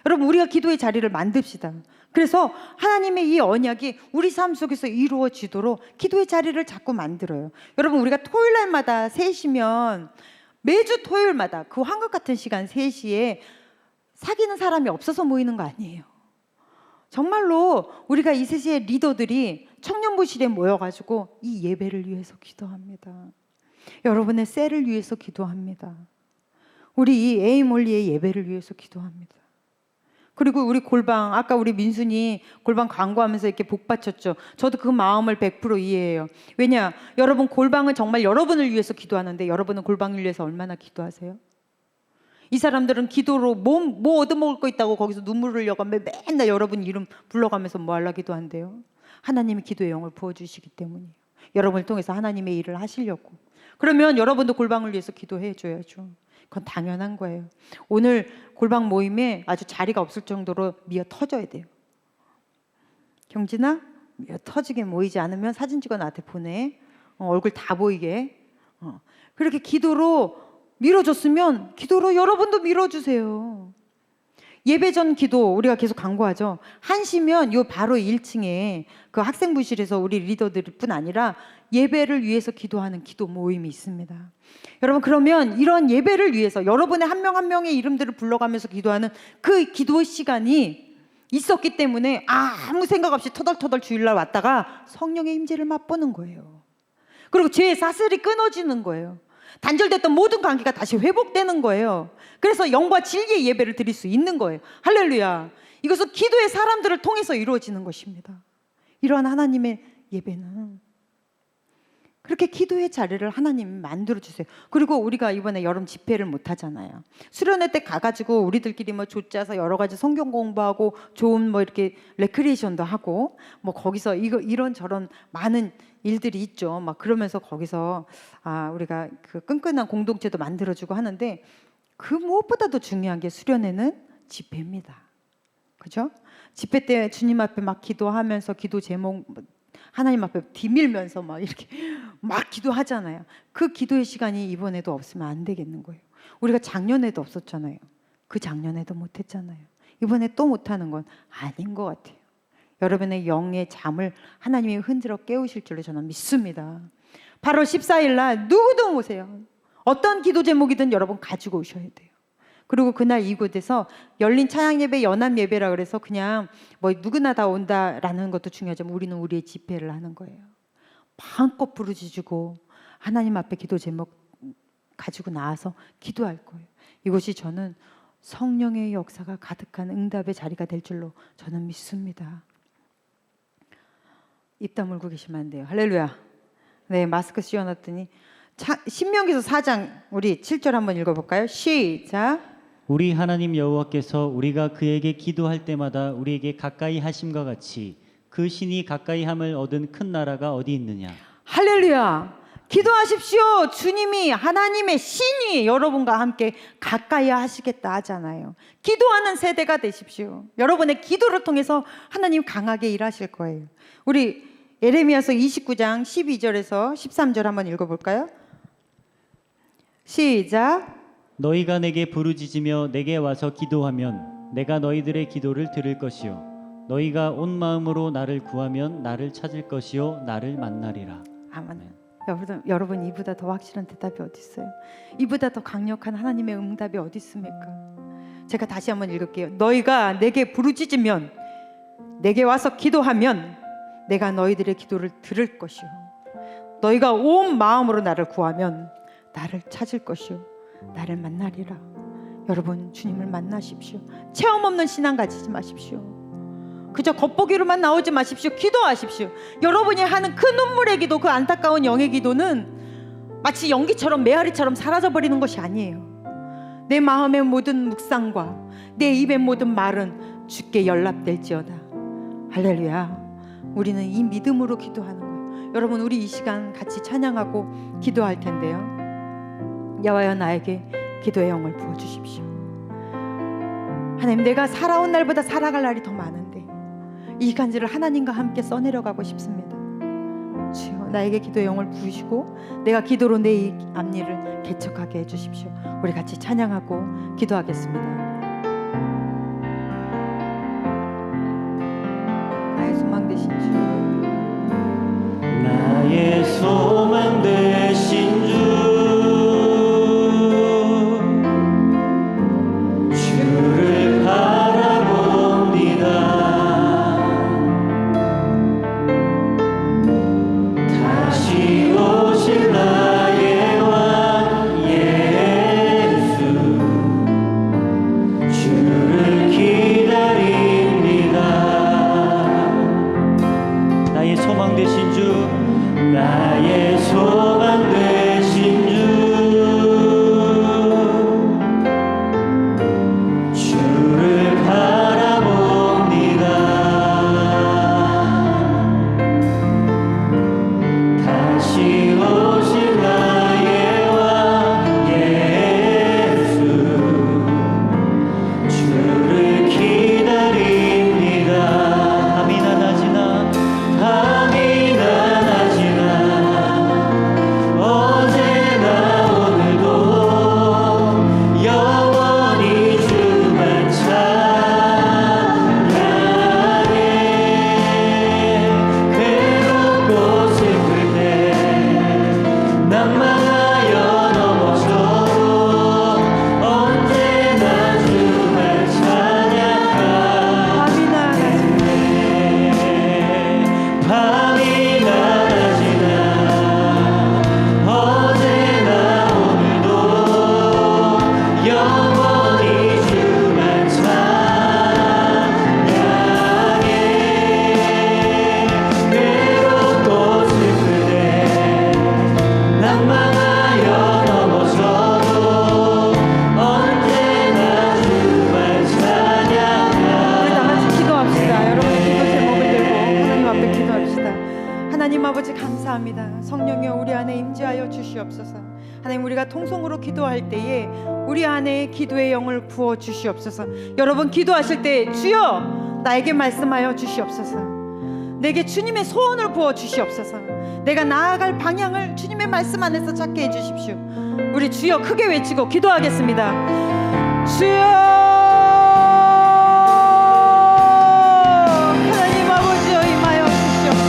여러분, 우리가 기도의 자리를 만듭시다. 그래서 하나님의 이 언약이 우리 삶 속에서 이루어지도록 기도의 자리를 자꾸 만들어요. 여러분, 우리가 토요일 날마다 3시면 매주 토요일마다 그 황금 같은 시간 3시에 사귀는 사람이 없어서 모이는 거 아니에요. 정말로 우리가 이 3시의 리더들이 청년부실에 모여가지고 이 예배를 위해서 기도합니다. 여러분의 셀을 위해서 기도합니다. 우리 이 에이몰리의 예배를 위해서 기도합니다. 그리고 우리 골방, 아까 우리 민순이 골방 광고하면서 이렇게 복 받쳤죠. 저도 그 마음을 100% 이해해요. 왜냐, 여러분 골방은 정말 여러분을 위해서 기도하는데 여러분은 골방을 위해서 얼마나 기도하세요? 이 사람들은 기도로 뭐 얻어먹을 거 있다고 거기서 눈물 흘려가 맨날 여러분 이름 불러가면서 뭐 하려 기도한대요. 하나님이 기도의 영을 부어주시기 때문이에요. 여러분을 통해서 하나님의 일을 하시려고. 그러면 여러분도 골방을 위해서 기도해 줘야죠. 그건 당연한 거예요. 오늘 골방 모임에 아주 자리가 없을 정도로 미어 터져야 돼요. 경진아, 미어 터지게 모이지 않으면 사진 찍어 나한테 보내. 얼굴 다 보이게. 그렇게 기도로 밀어줬으면 기도로 여러분도 밀어주세요. 예배 전 기도 우리가 계속 강구하죠. 1시면 요 바로 1층에 그 학생부실에서 우리 리더들뿐 아니라 예배를 위해서 기도하는 기도 모임이 있습니다. 여러분, 그러면 이런 예배를 위해서 여러분의 한 명 한 명의 이름들을 불러가면서 기도하는 그 기도 시간이 있었기 때문에 아무 생각 없이 터덜터덜 주일날 왔다가 성령의 임재를 맛보는 거예요. 그리고 죄의 사슬이 끊어지는 거예요. 단절됐던 모든 관계가 다시 회복되는 거예요. 그래서 영과 진리의 예배를 드릴 수 있는 거예요. 할렐루야. 이것은 기도의 사람들을 통해서 이루어지는 것입니다. 이러한 하나님의 예배는 그렇게 기도의 자리를 하나님이 만들어주세요. 그리고 우리가 이번에 여름 집회를 못 하잖아요. 수련회 때 가가지고 우리들끼리 뭐 조짜서 여러 가지 성경 공부하고 좋은 뭐 이렇게 레크리에이션도 하고 뭐 거기서 이런 저런 많은 일들이 있죠. 막 그러면서 거기서 우리가 그 끈끈한 공동체도 만들어주고 하는데 그 무엇보다도 중요한 게 수련회는 집회입니다. 그죠? 집회 때 주님 앞에 막 기도하면서 기도 제목 하나님 앞에 디밀면서 막 이렇게 막 기도하잖아요. 그 기도의 시간이 이번에도 없으면 안 되겠는 거예요. 우리가 작년에도 없었잖아요. 그 작년에도 못했잖아요. 이번에 또 못하는 건 아닌 것 같아요. 여러분의 영의 잠을 하나님이 흔들어 깨우실 줄로 저는 믿습니다. 8월 14일 날 누구든 오세요. 어떤 기도 제목이든 여러분 가지고 오셔야 돼요. 그리고 그날 이곳에서 열린 찬양 예배, 연합 예배라 그래서 그냥 뭐 누구나 다 온다라는 것도 중요하지만 우리는 우리의 집회를 하는 거예요. 마음껏 부르짖고 하나님 앞에 기도 제목 가지고 나와서 기도할 거예요. 이것이 저는 성령의 역사가 가득한 응답의 자리가 될 줄로 저는 믿습니다. 입 다물고 계시면 안 돼요. 할렐루야. 네, 마스크 씌워놨더니 신명기서 4장 우리 7절 한번 읽어볼까요? 시작. 우리 하나님 여호와께서 우리가 그에게 기도할 때마다 우리에게 가까이 하심과 같이 그 신이 가까이 함을 얻은 큰 나라가 어디 있느냐. 할렐루야. 기도하십시오. 주님이 하나님의 신이 여러분과 함께 가까이 하시겠다 하잖아요. 기도하는 세대가 되십시오. 여러분의 기도를 통해서 하나님 강하게 일하실 거예요. 우리 예레미야서 29장 12절에서 13절 한번 읽어볼까요? 시작. 너희가 내게 부르짖으며 내게 와서 기도하면 내가 너희들의 기도를 들을 것이요 너희가 온 마음으로 나를 구하면 나를 찾을 것이요 나를 만나리라. 아멘. 여러분 이보다 더 확실한 대답이 어디 있어요? 이보다 더 강력한 하나님의 응답이 어디 있습니까? 제가 다시 한번 읽을게요. 너희가 내게 부르짖으면 내게 와서 기도하면 내가 너희들의 기도를 들을 것이요 너희가 온 마음으로 나를 구하면 나를 찾을 것이요 나를 만나리라. 여러분 주님을 만나십시오. 체험 없는 신앙 가지지 마십시오. 그저 겉보기로만 나오지 마십시오. 기도하십시오. 여러분이 하는 그 눈물의 기도, 그 안타까운 영의 기도는 마치 연기처럼 메아리처럼 사라져버리는 것이 아니에요. 내 마음의 모든 묵상과 내 입의 모든 말은 주께 연락될지어다. 할렐루야. 우리는 이 믿음으로 기도하는 거예요. 여러분 우리 이 시간 같이 찬양하고 기도할 텐데요. 여호와여 나에게 기도의 영을 부어주십시오. 하나님 내가 살아온 날보다 살아갈 날이 더 많은데 이 간절을 하나님과 함께 써내려가고 싶습니다. 주여 나에게 기도의 영을 부으시고 내가 기도로 내 이 앞일을 개척하게 해주십시오. 우리 같이 찬양하고 기도하겠습니다. 나의 소망 되신 주 나의 소망 되신 주 주를 바라봅니다. 다시 오실 나의 왕 예수 주를 기다립니다. 나의 소망 되신 주 나의 소망 되신 주 주를 바라봅니다. 다시 오실 나의 왕 예수 주를 기다립니다. 밤이나 낮이나 밤이나 낮이나 어제나 오늘도 영원히 주만 찬양해. 괴롭고 슬플 때 난망하여 넘어져도 언제나 주만 찬양하네. 밤이나 낮이나 어제나 오늘도 영원히 주만 찬양해. 괴롭고 슬플 때 난망하여 넘어져도 언제나 주만 찬양하네. 우리 다 같이 기도합시다. 여러분 기도 제목을 들고 하나님 앞에 기도합시다. 하나님 아버지 감사합니다. 성령여 우리 안에 임재하여 주시옵소서. 하나님 우리가 통성으로 기도할 때에 우리 안에 기도의 영을 부어 주시옵소서. 여러분 기도하실 때 주여 나에게 말씀하여 주시옵소서. 내게 주님의 소원을 부어 주시옵소서. 내가 나아갈 방향을 주님의 말씀 안에서 찾게 해 주십시오. 우리 주여 크게 외치고 기도하겠습니다. 주여 하나님 아버지여 임하여 주시옵소서.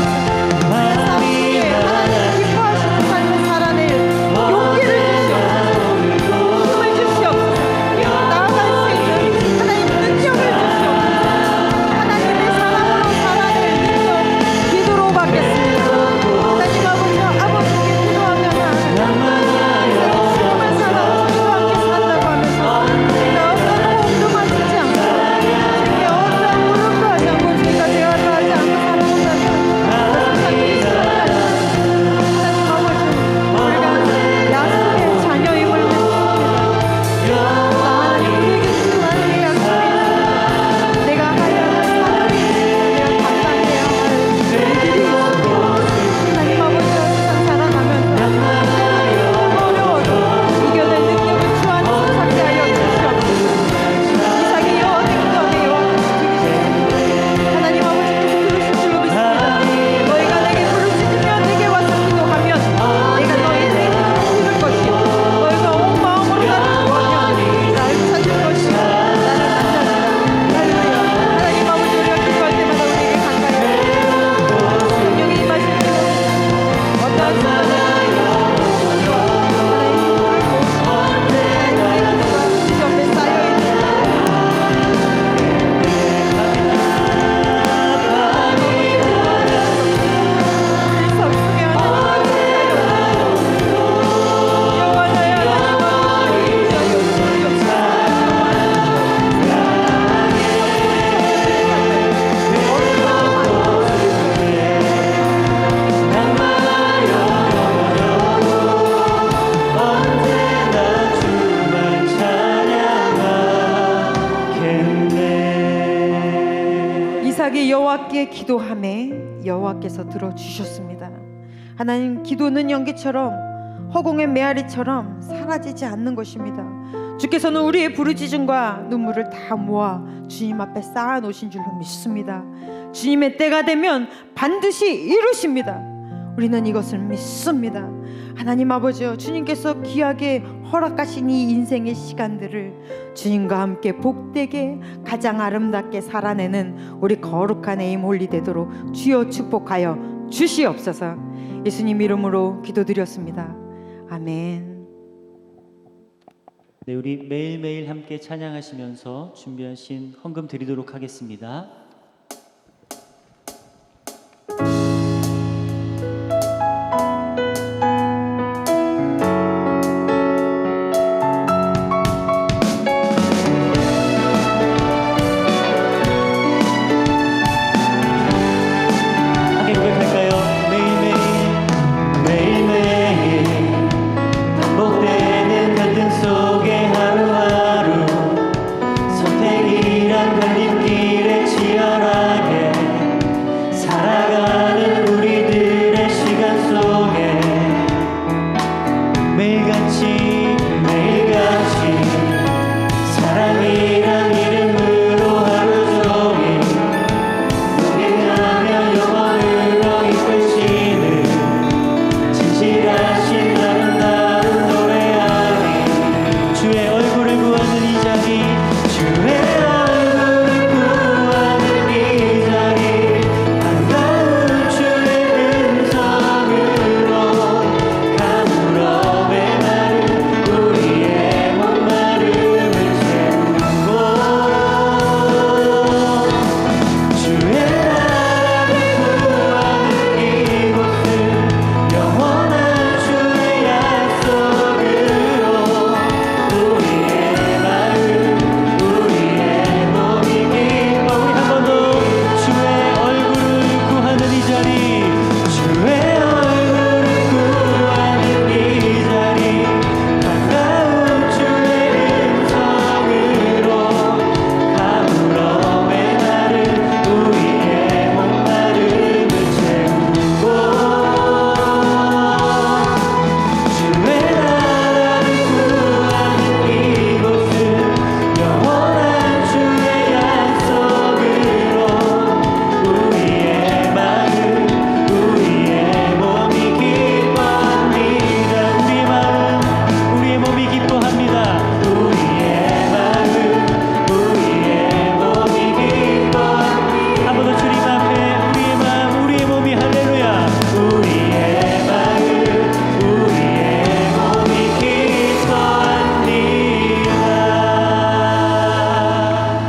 삶 속에 하나님 기뻐하시는 삶을 살아낼 용기를 주시옵소서. 힘을 주시옵소서. 나아갈 수 있는 하나님 능력을 주시옵소서. 하나님의 사랑으로 살아낼 능력 기도로 받겠습니다. 하나님 아버지여 아버지께 기도하면 삶을 살아 주님과 함께 산다고 하면서 나 어떤 귀하게 여호와께 기도하매 여호와께서 들어주셨습니다. 하나님, 기도는 연기처럼 허공의 메아리처럼 사라지지 않는 것입니다. 주께서는 우리의 부르짖음과 눈물을 다 모아 주님 앞에 쌓아 놓으신 줄로 믿습니다. 주님의 때가 되면 반드시 이루십니다. 우리는 이것을 믿습니다. 하나님 아버지여, 주님께서 귀하게 허락하신 이 인생의 시간들을 주님과 함께 복되게 가장 아름답게 살아내는 우리 거룩한 에임 홀리 되도록 주여 축복하여 주시옵소서. 예수님 이름으로 기도드렸습니다. 아멘. 네, 우리 매일매일 함께 찬양하시면서 준비하신 헌금 드리도록 하겠습니다. 함께 고백할까요? 매일매일 반복되는 갈등 속에 하루하루 선택이란 갈림길에 치열하게 살아가는 우리들의 시간 속에 매일같이 사랑이란 이름으로 하루 종일 노래하며 영원으로 이끌시는 진실하신 아름다운 노래하니 주의 얼굴을 구하는 이 자리, 주의 얼굴을 구하는 이 자리, 반가운 주의 음성으로 가물어 메마른 우리의 목마름을 채우고 주의 나라를 구하는 이곳은 영원한 주의 약속으로 우리의 마음 우리의 몸이 기뻐. 우리 한 번 더 주의 얼굴을 구하는 이 자리, 주의 얼굴을 구하는 이 자리, 반가운 주의 음성으로 가물어 메마른 우리의 목마름을 채우고 주의 나라를 구하는 이곳은 영원한 주의 약속으로 우리의 마음 우리의 몸이 기뻐합니다. 우리의 마음 우리의 몸이 기뻐합니다. 우리의 마음 우리의 몸이 기뻐합니다. 한 번 더 주님 앞에 우리의 마음 우리의 몸이 할렐루야. 우리의 마음 우리의 몸이 기뻐합니다.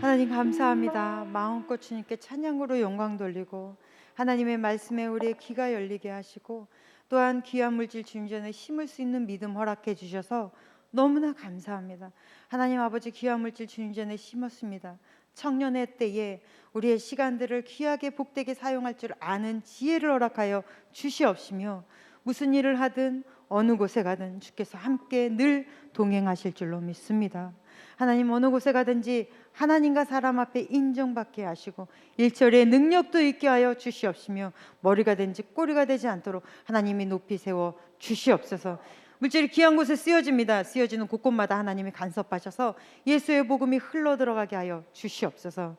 하나님 감사합니다. 마음껏 주님께 찬양으로 영광 돌리고 하나님의 말씀에 우리의 귀가 열리게 하시고 또한 귀한 물질 주님 전에 심을 수 있는 믿음 허락해 주셔서 너무나 감사합니다. 하나님 아버지, 귀한 물질 주님 전에 심었습니다. 청년의 때에 우리의 시간들을 귀하게 복되게 사용할 줄 아는 지혜를 허락하여 주시옵시며 무슨 일을 하든 어느 곳에 가든 주께서 함께 늘 동행하실 줄로 믿습니다. 하나님, 어느 곳에 가든지 하나님과 사람 앞에 인정받게 하시고 일처리의 능력도 있게 하여 주시옵시며 머리가 된지 꼬리가 되지 않도록 하나님이 높이 세워 주시옵소서. 물질이 귀한 곳에 쓰여집니다. 쓰여지는 곳곳마다 하나님이 간섭하셔서 예수의 복음이 흘러들어가게 하여 주시옵소서.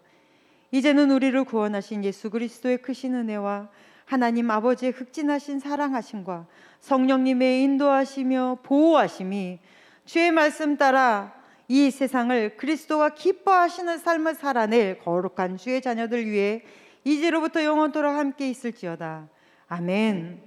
이제는 우리를 구원하신 예수 그리스도의 크신 은혜와 하나님 아버지의 극진하신 사랑하심과 성령님의 인도하시며 보호하심이 주의 말씀 따라 이 세상을 그리스도가 기뻐하시는 삶을 살아낼 거룩한 주의 자녀들 위해 이제로부터 영원토록 함께 있을지어다. 아멘.